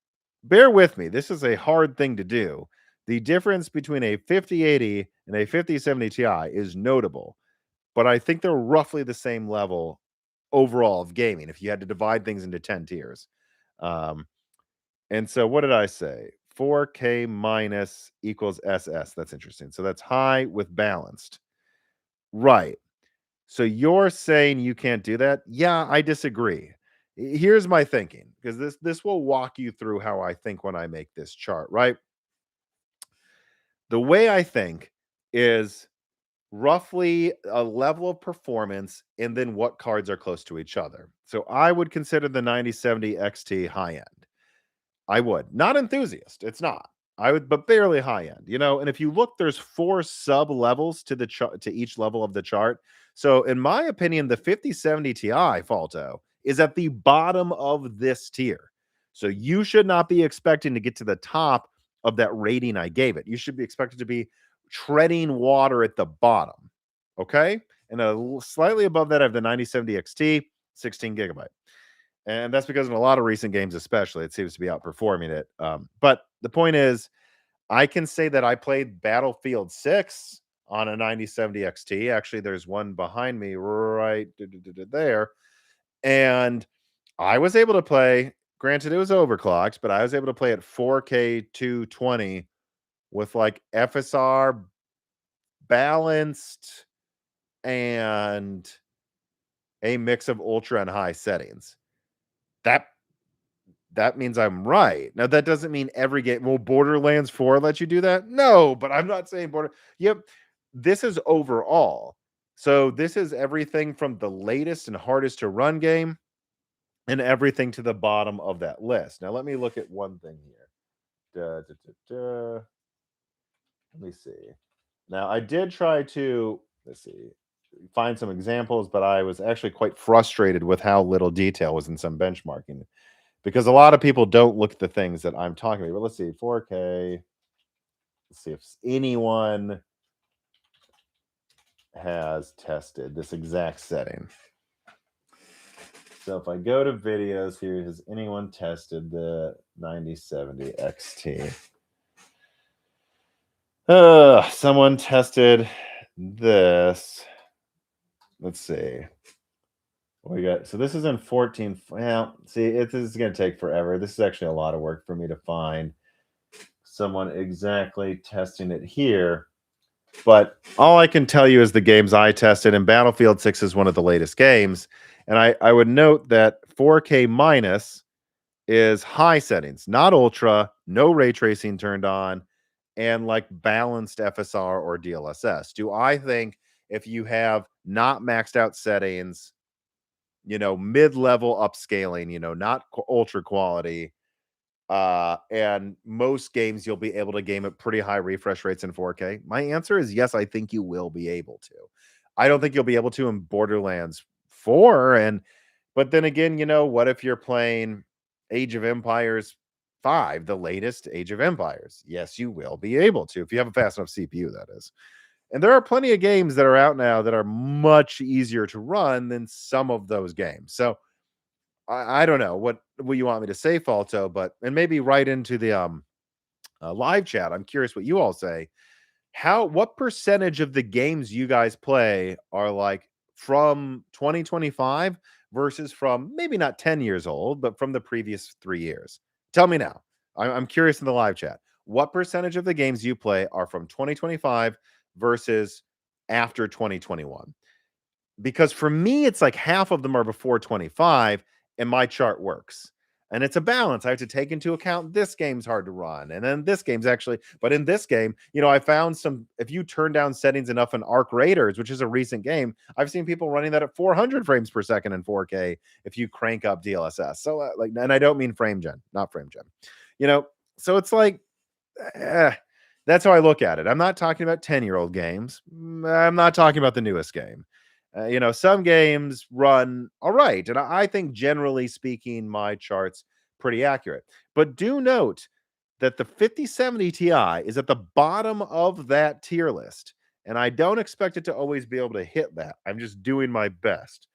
bear with me, this is a hard thing to do. The difference between a 5080 and a 5070 Ti is notable, but I think they're roughly the same level overall of gaming if you had to divide things into 10 tiers. And so what did I say? 4K minus equals SS. That's interesting. So that's high with balanced. Right. So you're saying you can't do that? Yeah, I disagree. Here's my thinking, because this will walk you through how I think when I make this chart, right? The way I think is roughly a level of performance and then what cards are close to each other. So I would consider the 9070 XT high end. I would. Not enthusiast. It's not. I would, but barely high end, and if you look, there's 4 sub levels to the chart to each level of the chart. So in my opinion, the 5070 Ti Falto is at the bottom of this tier. So you should not be expecting to get to the top of that rating I gave it. You should be expected to be treading water at the bottom. Okay. And slightly above that, I have the 9070 XT, 16 gigabyte. And that's because in a lot of recent games, especially, it seems to be outperforming it. But the point is, I can say that I played Battlefield 6 on a 9070 XT. Actually, there's one behind me right there. And I was able to play, granted, it was overclocked, but I was able to play at 4K 220 with like FSR balanced and a mix of ultra and high settings. That that means I'm right. Now that doesn't mean every game. Will Borderlands 4 let you do that? No, but I'm not saying Yep, this is overall. So this is everything from the latest and hardest to run game and everything to the bottom of that list. Now let me look at one thing here. Da, da, da, da. Let me see. Now I did try to let's see find some examples, but I was actually quite frustrated with how little detail was in some benchmarking because a lot of people don't look at the things that I'm talking about. But let's see, 4K. Let's see if anyone has tested this exact setting. So if I go to videos here, has anyone tested the 9070 XT? Someone tested this. Let's see. What we got? So this is in 14. Well, see, this is going to take forever. This is actually a lot of work for me to find someone exactly testing it here. But all I can tell you is the games I tested, and Battlefield 6 is one of the latest games. And I would note that 4K minus is high settings, not ultra, no ray tracing turned on, and like balanced FSR or DLSS. Do I think if you have not maxed out settings, mid-level upscaling, not ultra quality, and most games you'll be able to game at pretty high refresh rates in 4K? My answer is yes, I think you will be able to. I don't think you'll be able to in Borderlands 4, but then again, what if you're playing Age of Empires 5, the latest Age of Empires? Yes, you will be able to if you have a fast enough CPU, that is. And there are plenty of games that are out now that are much easier to run than some of those games. So I don't know what you want me to say, Falto, and maybe right into the live chat. I'm curious what you all say. What percentage of the games you guys play are like from 2025 versus from maybe not 10 years old, but from the previous 3 years? Tell me now. I'm curious in the live chat. What percentage of the games you play are from 2025 versus after 2021? Because for me, it's like half of them are before 25, and my chart works. And it's a balance. I have to take into account this game's hard to run. And then this game's but in this game, I found if you turn down settings enough in Arc Raiders, which is a recent game, I've seen people running that at 400 frames per second in 4K if you crank up DLSS. So, and I don't mean frame gen, not frame gen. So it's like, eh, that's how I look at it. I'm not talking about 10-year-old games. I'm not talking about the newest game. Some games run all right. And I think generally speaking, my chart's pretty accurate. But do note that the 5070 Ti is at the bottom of that tier list. And I don't expect it to always be able to hit that. I'm just doing my best.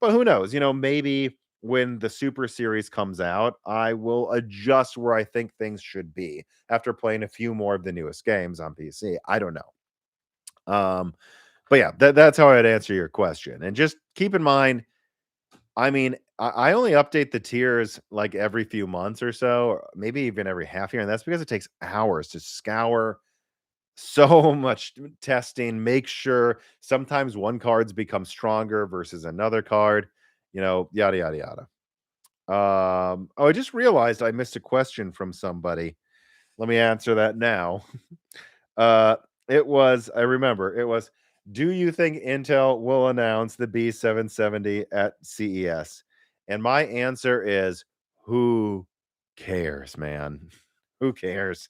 But who knows? Maybe when the Super Series comes out, I will adjust where I think things should be after playing a few more of the newest games on PC. I don't know. But yeah, that's how I'd answer your question. And just keep in mind, I mean, I only update the tiers like every few months or so, or maybe even every half year. And that's because it takes hours to scour so much testing, make sure sometimes one card's become stronger versus another card, yada, yada, yada. I just realized I missed a question from somebody. Let me answer that now. Uh, I remember, it was, do you think Intel will announce the B770 at CES? And my answer is, who cares, man? Who cares?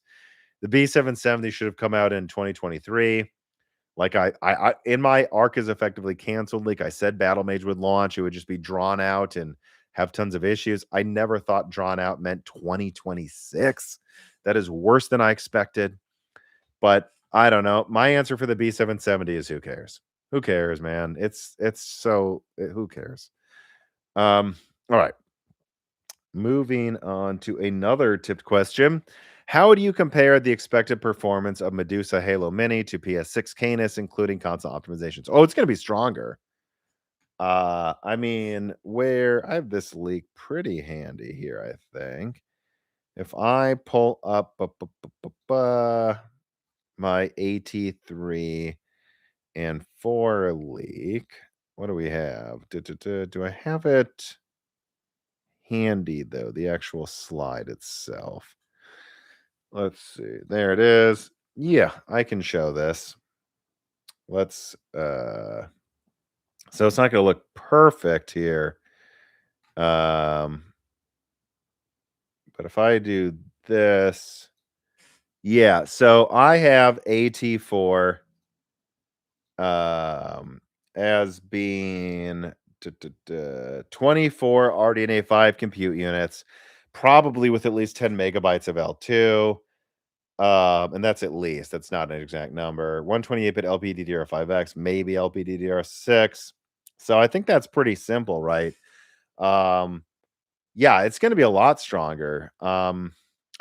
The B770 should have come out in 2023. Like I in my arc is effectively canceled. Like I said, Battle Mage would launch. It would just be drawn out and have tons of issues. I never thought drawn out meant 2026. That is worse than I expected. But I don't know. My answer for the B770 is who cares? Who cares, man? Who cares? All right. Moving on to another tipped question. How do you compare the expected performance of Medusa Halo Mini to PS6 Canis, including console optimizations? Oh, it's going to be stronger. I mean, where I have this leak pretty handy here, I think. If I pull up my AT3 And for leak, what do we have? Do I have it handy though? The actual slide itself. Let's see. There it is. Yeah, I can show this. Let's so it's not going to look perfect here. Um but if I do this, yeah, so I have AT4 um as being 24 RDNA 5 compute units, probably with at least 10 megabytes of L2. And that's at least. That's not an exact number. 128-bit LPDDR5X, maybe LPDDR6. So I think that's pretty simple, right? Um, yeah, it's going to be a lot stronger. I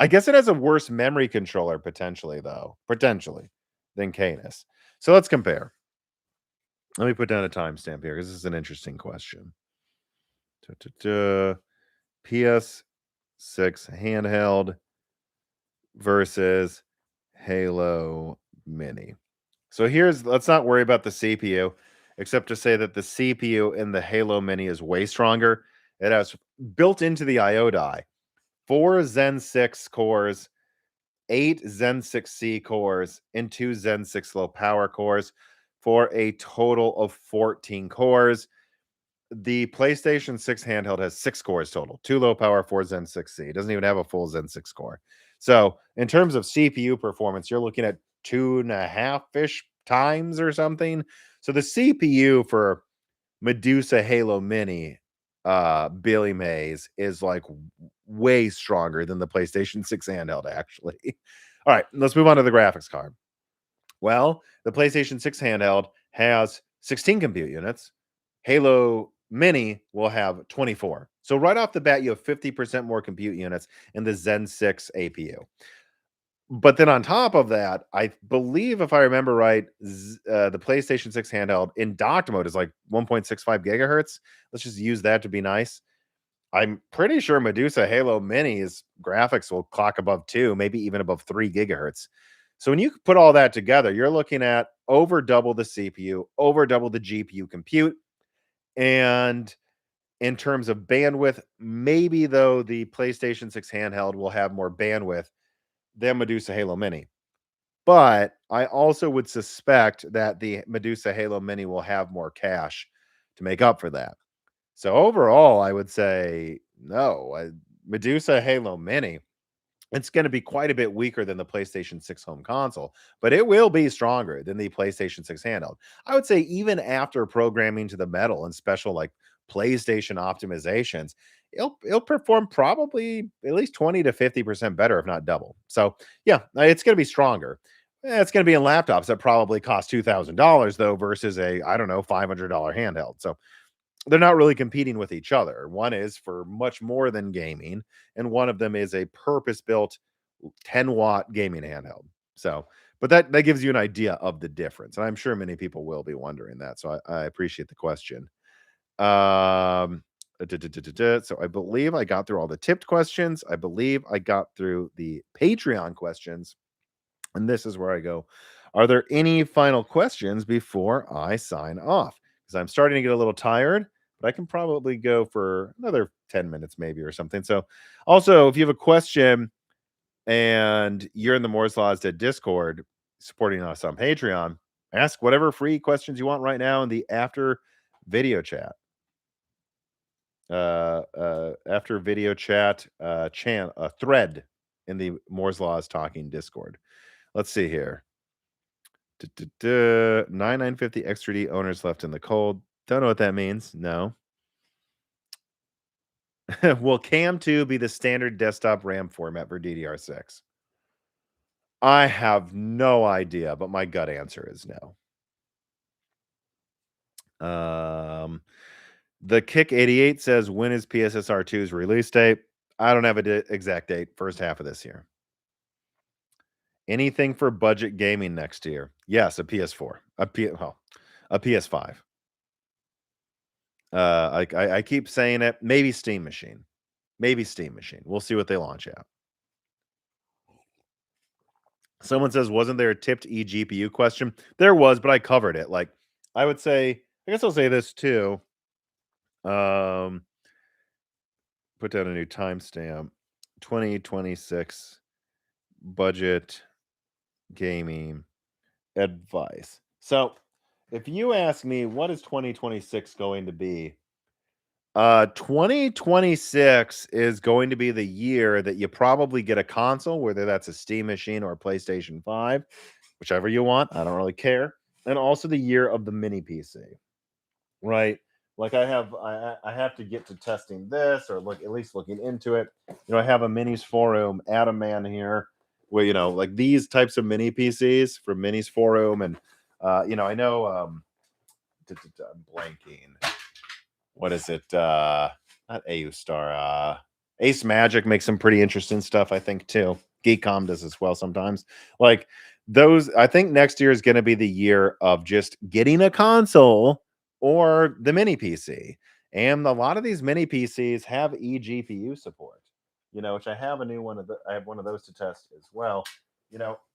guess it has a worse memory controller potentially, though, potentially, than Canis. So let's compare. Let me put down a timestamp here because this is an interesting question. PS6 handheld versus Halo Mini. So let's not worry about the CPU, except to say that the CPU in the Halo Mini is way stronger. It has built into the IO die 4 Zen 6 cores, 8 Zen 6C cores, and 2 Zen 6 low power cores for a total of 14 cores. The PlayStation 6 handheld has 6 cores total, 2 low power, 4 Zen 6C. It doesn't even have a full Zen 6 core. So, in terms of CPU performance, you're looking at 2.5-ish times or something. So, the CPU for Medusa Halo Mini, Billy Mays, is like way stronger than the PlayStation 6 handheld, actually. All right, let's move on to the graphics card. Well, the PlayStation 6 handheld has 16 compute units. Halo Mini will have 24. So right off the bat, you have 50% more compute units in the Zen 6 APU. But then on top of that, I believe if I remember right, the PlayStation 6 handheld in docked mode is like 1.65 gigahertz. Let's just use that to be nice. I'm pretty sure Medusa Halo Mini's graphics will clock above 2, maybe even above 3 gigahertz. So when you put all that together, you're looking at over double the CPU, over double the GPU compute. And in terms of bandwidth, maybe though the PlayStation 6 handheld will have more bandwidth than Medusa Halo Mini. But I also would suspect that the Medusa Halo Mini will have more cache to make up for that. So overall, I would say no. Medusa Halo Mini, it's going to be quite a bit weaker than the PlayStation 6 home console, but it will be stronger than the PlayStation 6 handheld. I would say even after programming to the metal and special like PlayStation optimizations, it'll perform probably at least 20 to 50% better, if not double. So yeah, it's going to be stronger. It's going to be in laptops that probably cost $2,000 though, versus a, I don't know, $500 handheld. So they're not really competing with each other. One is for much more than gaming, and one of them is a purpose-built 10-watt gaming handheld. So, but that gives you an idea of the difference, and I'm sure many people will be wondering that. So I appreciate the question. So I believe I got through all the tipped questions. I believe I got through the Patreon questions, and this is where I go. Are there any final questions before I sign off? Because I'm starting to get a little tired, but I can probably go for another 10 minutes, maybe, or something. So, also, if you have a question and you're in the Moore's Laws Dead Discord supporting us on Patreon, ask whatever free questions you want right now in the after video chat. After video chat thread in the Moore's Laws Talking Discord. Let's see here. 9950 X3D owners left in the cold. Don't know what that means. No. Will Cam 2 be the standard desktop RAM format for DDR6? I have no idea, but my gut answer is no. The Kick 88 says, when is PSSR 2's release date? I don't have an exact date. First half of this year. Anything for budget gaming next year? Yes, a PS4, a PS5. I keep saying it. Maybe Steam Machine. Maybe Steam Machine. We'll see what they launch at. Someone says, "Wasn't there a tipped eGPU question?" There was, but I covered it. Like, I would say, I guess I'll say this too. Um, put down a new timestamp. 2026 budget gaming advice. So, if you ask me, what is 2026 going to be? 2026 is going to be the year that you probably get a console, whether that's a Steam machine or a PlayStation 5, whichever you want. I don't really care. And also the year of the mini PC, right? Like I have to get to testing this or look at least looking into it. I have a minis forum Adam man here where like these types of mini PCs from minis forum and I know I'm blanking. What is it? Not AU Star. Ace Magic makes some pretty interesting stuff, I think, too. Geekcom does as well sometimes. Like those, I think next year is going to be the year of just getting a console or the mini PC. And a lot of these mini PCs have eGPU support, which I have a new one I have one of those to test as well.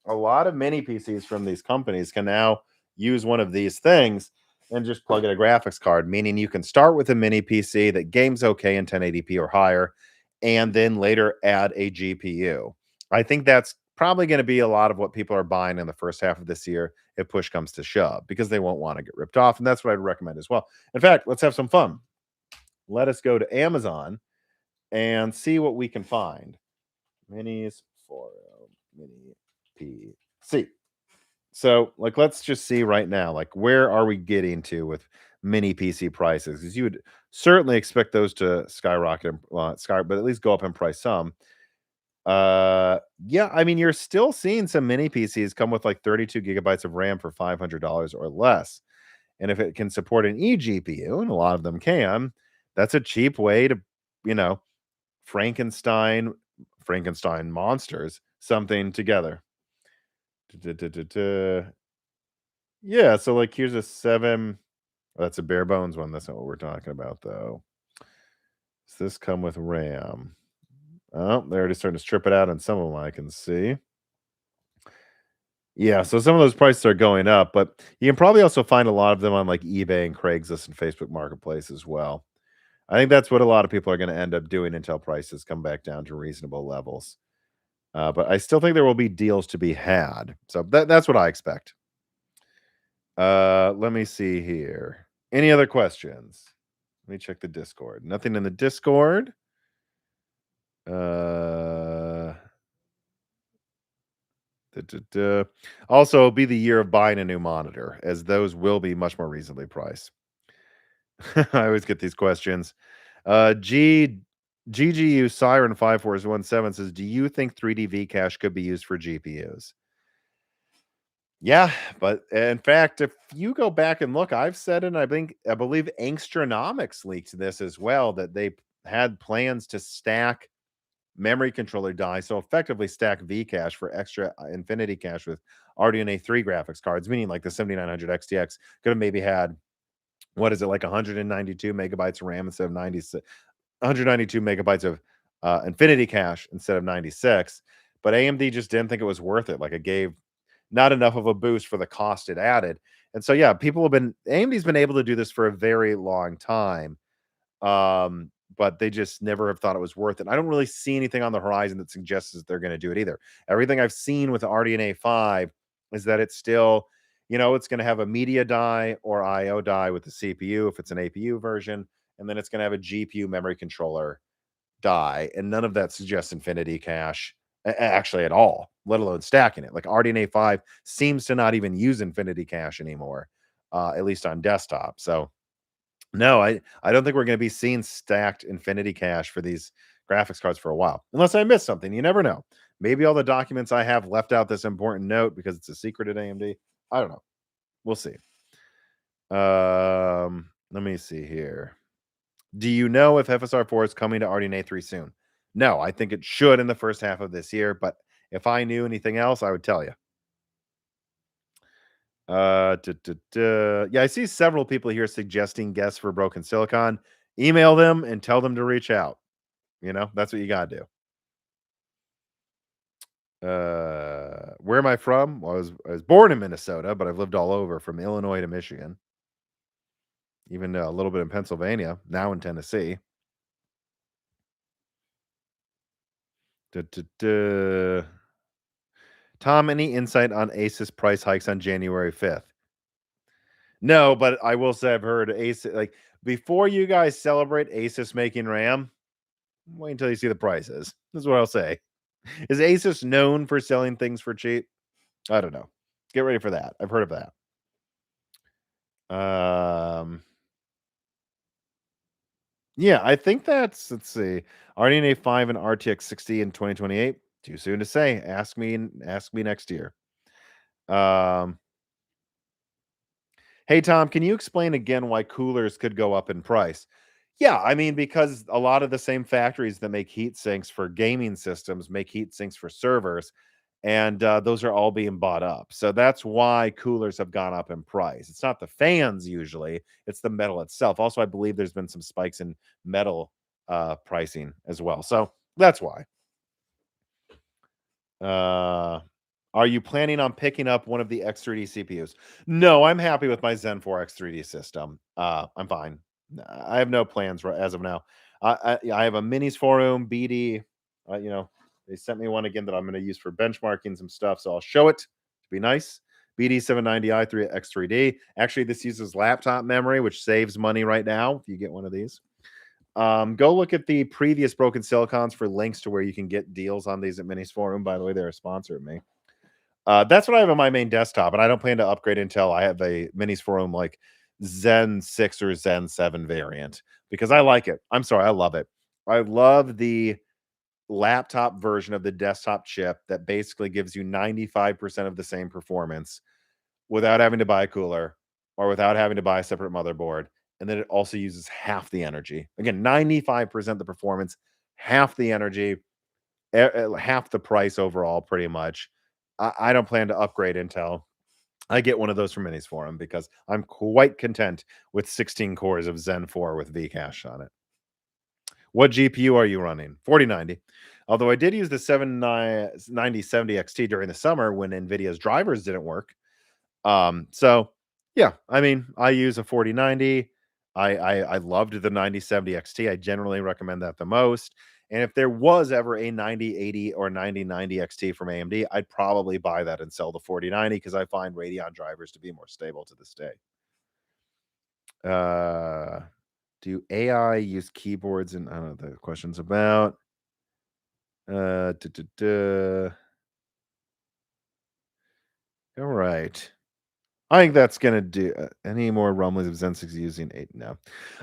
A lot of mini PCs from these companies can now use one of these things and just plug in a graphics card, meaning you can start with a mini PC that games okay in 1080p or higher, and then later add a GPU. I think that's probably going to be a lot of what people are buying in the first half of this year if push comes to shove, because they won't want to get ripped off. And that's what I'd recommend as well. In fact, let's have some fun. Let us go to Amazon and see what we can find. Minis for mini PC. So, like, let's just see right now, like, where are we getting to with mini PC prices? Because you would certainly expect those to skyrocket, but at least go up in price some. Yeah, I mean, you're still seeing some mini PCs come with like 32 gigabytes of RAM for $500 or less. And if it can support an eGPU, and a lot of them can, that's a cheap way to, you know, Frankenstein, Frankenstein monsters something together. Yeah, so like here's a 7. Oh, that's a bare bones one. That's not what we're talking about though. Does this come with RAM? Oh, they're already starting to strip it out on some of them I can see. Yeah, so some of those prices are going up, but you can probably also find a lot of them on like eBay and Craigslist and Facebook Marketplace as well. I think that's what a lot of people are going to end up doing until prices come back down to reasonable levels. But I still think there will be deals to be had. So that's what I expect. Let me see here. Any other questions? Let me check the Discord. Nothing in the Discord. Uh, Also, it'll be the year of buying a new monitor, as those will be much more reasonably priced. I always get these questions. GGU Siren 5417 says, "Do you think 3D V cache could be used for GPUs?" Yeah, but in fact, if you go back and look, I've said it, and I believe Angstronomics leaked this as well, that they had plans to stack memory controller die, so effectively stack V-cache for extra infinity cache with RDNA 3 graphics cards, meaning like the 7900 XTX could have maybe had, what is it, like 192 megabytes of RAM instead of 96, 192 megabytes of infinity cache instead of 96. But AMD just didn't think it was worth it. Like, it gave not enough of a boost for the cost it added. And so, yeah, AMD's been able to do this for a very long time. But they just never have thought it was worth it. I don't really see anything on the horizon that suggests that they're going to do it either. Everything I've seen with the RDNA 5 is that it's still, it's going to have a media die or IO die with the CPU if it's an APU version, and then it's going to have a GPU memory controller die, and none of that suggests infinity cache actually at all, let alone stacking it. Like RDNA 5 seems to not even use infinity cache anymore, at least on desktop. So no, I don't think we're gonna be seeing stacked infinity cache for these graphics cards for a while, unless I missed something. You never know. Maybe all the documents I have left out this important note because it's a secret at AMD. I don't know. We'll see. Let me see here. Do you know if FSR4 is coming to RDNA 3 soon? No, I think it should in the first half of this year, but if I knew anything else, I would tell you. Yeah, I see several people here suggesting guests for Broken Silicon. Email them and tell them to reach out. That's what you gotta do. Where am I from? Well, I was born in Minnesota, but I've lived all over from Illinois to Michigan, even a little bit in Pennsylvania, now in Tennessee. Duh, duh, duh. Tom, any insight on Asus price hikes on January 5th? No, but I will say I've heard Asus like before you guys celebrate Asus making RAM, wait until you see the prices. This is what I'll say. Is Asus known for selling things for cheap? I don't know. Get ready for that. I've heard of that. Yeah, I think that's let's see. RDNA 5 and RTX 60 in 2028. Too soon to say. Ask me next year. Um Hey Tom, can you explain again why coolers could go up in price? Yeah, I mean, because a lot of the same factories that make heat sinks for gaming systems make heat sinks for servers, and those are all being bought up. So that's why coolers have gone up in price. It's not the fans usually; it's the metal itself. Also, I believe there's been some spikes in metal pricing as well. So that's why. Uh, are you planning on picking up one of the X3D CPUs? No, I'm happy with my Zen 4 X3D system. I'm fine. I have no plans as of now. I have a minis forum BD. They sent me one again that I'm going to use for benchmarking some stuff, so I'll show it. Be nice. BD 790i 3 X3D. Actually, this uses laptop memory, which saves money right now if you get one of these. Go look at the previous Broken Silicons for links to where you can get deals on these at Minis Forum. By the way, they're a sponsor of me. That's what I have on my main desktop, and I don't plan to upgrade until I have a Minis Forum like Zen 6 or Zen 7 variant because I like it. I'm sorry, I love it. I love the laptop version of the desktop chip that basically gives you 95% of the same performance without having to buy a cooler or without having to buy a separate motherboard. And then it also uses half the energy. Again, 95% the performance, half the energy, half the price overall, pretty much. I don't plan to upgrade until I get one of those from Minis for them because I'm quite content with 16 cores of Zen 4 with Vcache on it. What GPU are you running? 4090. Although I did use the 79070 XT during the summer when Nvidia's drivers didn't work. So yeah, I mean, I use a 4090. I loved the 9070 XT. I generally recommend that the most. And if there was ever a 9080 or 9090 XT from AMD, I'd probably buy that and sell the 4090 because I find Radeon drivers to be more stable to this day. Uh, do AI use keyboards? And I don't know the question's about. Duh, duh, duh. All right. I think that's gonna do any more rumblings of Zen 6 using 8? No.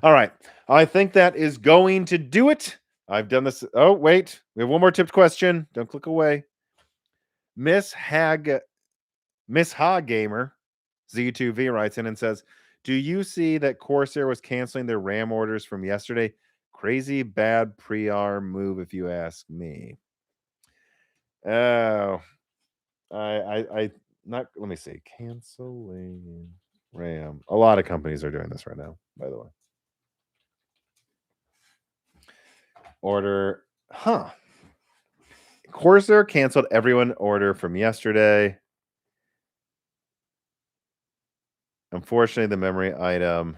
All right. I think that is going to do it. I've done this. Oh, wait. We have one more tipped question. Don't click away. Miss Hag Miss Ha Gamer Z2V writes in and says, "Do you see that Corsair was canceling their RAM orders from yesterday? Crazy bad pre-R move, if you ask me." Oh, I not. Let me see. Canceling RAM. A lot of companies are doing this right now, by the way. Order, huh? Corsair canceled everyone order from yesterday. Unfortunately, the memory item.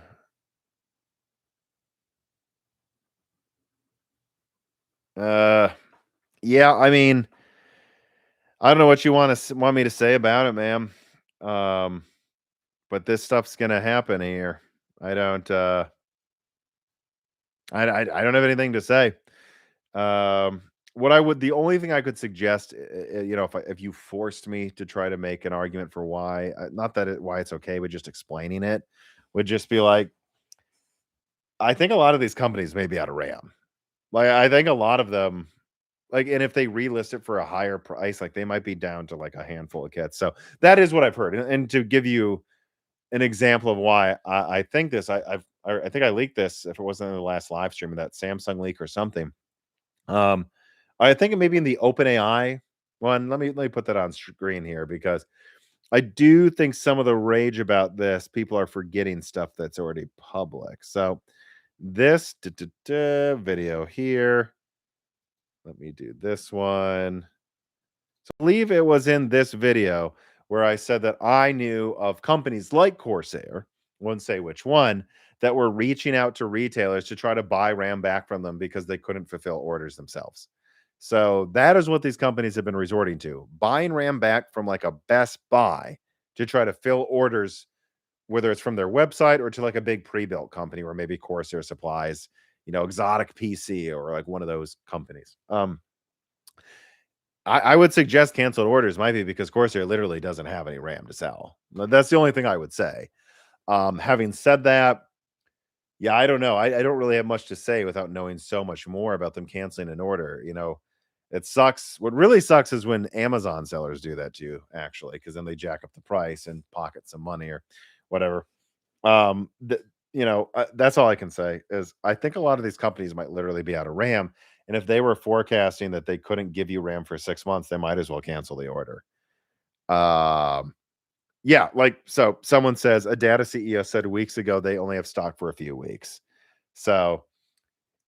Uh, yeah. I mean, I don't know what you want me to say about it, ma'am. Um, but this stuff's gonna happen here. I don't. I don't have anything to say. Um, what I would the only thing I could suggest, if you forced me to try to make an argument for why, not that why it's okay, but just explaining it, would just be like, I think a lot of these companies may be out of RAM. Like, I think a lot of them, like, and if they relist it for a higher price, like they might be down to like a handful of kits. So that is what I've heard. And to give you an example of why I think this, I think I leaked this if it wasn't in the last live stream of that Samsung leak or something. Um, I think it may be in the OpenAI one. Let me put that on screen here because I do think some of the rage about this, people are forgetting stuff that's already public. So this video here, let me do this one. I believe it was in this video where I said that I knew of companies like Corsair, won't say which one, that were reaching out to retailers to try to buy RAM back from them because they couldn't fulfill orders themselves. So that is what these companies have been resorting to, buying RAM back from like a Best Buy to try to fill orders, whether it's from their website or to like a big pre-built company where maybe Corsair supplies, Exotic PC or like one of those companies. I would suggest canceled orders might be because Corsair literally doesn't have any RAM to sell. That's the only thing I would say. Having said that, yeah, I don't know. I don't really have much to say without knowing so much more about them canceling an order. It sucks. What really sucks is when Amazon sellers do that to you, actually, because then they jack up the price and pocket some money or whatever. That's all I can say is I think a lot of these companies might literally be out of RAM. And if they were forecasting that they couldn't give you RAM for 6 months, they might as well cancel the order. Um, yeah, like so someone says a data CEO said weeks ago they only have stock for a few weeks. So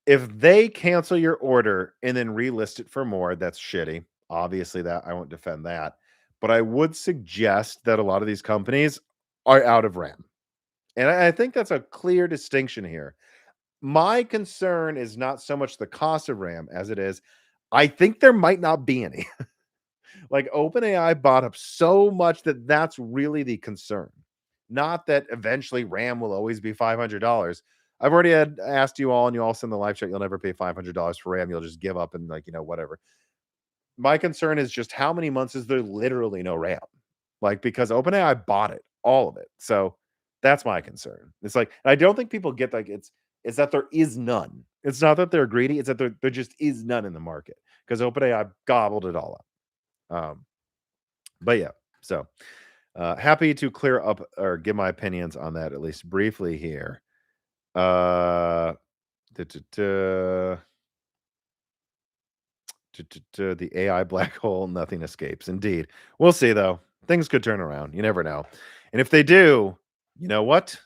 if they cancel your order and then relist it for more, that's shitty. Obviously, that I won't defend that. But I would suggest that a lot of these companies are out of RAM. And I think that's a clear distinction here. My concern is not so much the cost of RAM as it is, I think there might not be any. Like OpenAI bought up so much that that's really the concern. Not that eventually RAM will always be $500. I've already had asked you all, and you all send the live chat. You'll never pay $500 for RAM. You'll just give up and whatever. My concern is just how many months is there literally no RAM? Like because OpenAI bought it, all of it. So that's my concern. It's like I don't think people get like it's that there is none. It's not that they're greedy. It's that there just is none in the market because OpenAI gobbled it all up. But yeah, so happy to clear up or give my opinions on that at least briefly here. Uh, duh, duh, duh, the AI black hole, nothing escapes. Indeed, we'll see though. Things could turn around. You never know. And if they do, you know what?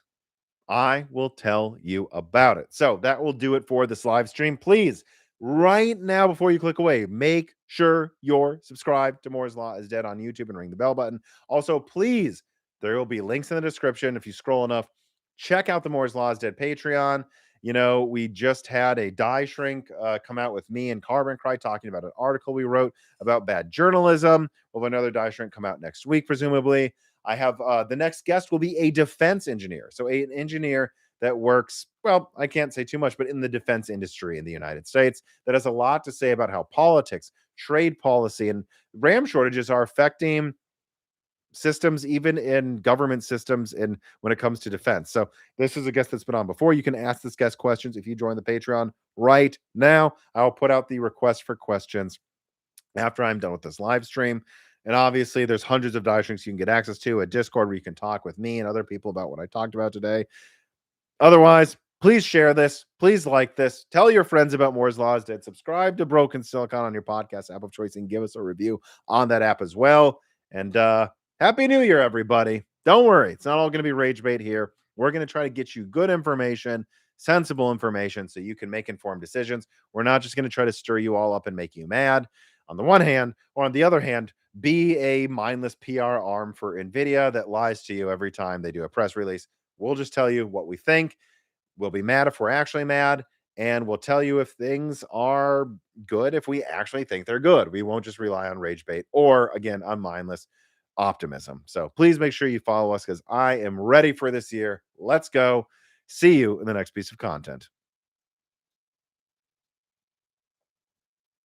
I will tell you about it. So that will do it for this live stream. Please, right now, before you click away, make sure you're subscribed to Moore's Law is Dead on YouTube and ring the bell button. Also, please, there will be links in the description. If you scroll enough, check out the Moore's Law is Dead Patreon. We just had a die shrink come out with me and Carbon Cry talking about an article we wrote about bad journalism. We'll have another die shrink come out next week, presumably. I have the next guest will be a defense engineer. So an engineer that works, well, I can't say too much, but in the defense industry in the United States that has a lot to say about how politics, trade policy, and RAM shortages are affecting systems, even in government systems, and when it comes to defense. So this is a guest that's been on before. You can ask this guest questions if you join the Patreon right now. I'll put out the request for questions after I'm done with this live stream. And obviously, there's hundreds of die shrinks you can get access to, a Discord where you can talk with me and other people about what I talked about today. Otherwise, please share this. Please like this. Tell your friends about Moore's Law is Dead. Subscribe to Broken Silicon on your podcast app of choice and give us a review on that app as well. And Happy New Year, everybody. Don't worry. It's not all going to be rage bait here. We're going to try to get you good information, sensible information, so you can make informed decisions. We're not just going to try to stir you all up and make you mad on the one hand, or on the other hand, be a mindless PR arm for Nvidia that lies to you every time they do a press release. We'll just tell you what we think. We'll be mad if we're actually mad, and we'll tell you if things are good if we actually think they're good. We won't just rely on rage bait or, again, on mindless optimism. So please make sure you follow us because I am ready for this year. Let's go. See you in the next piece of content.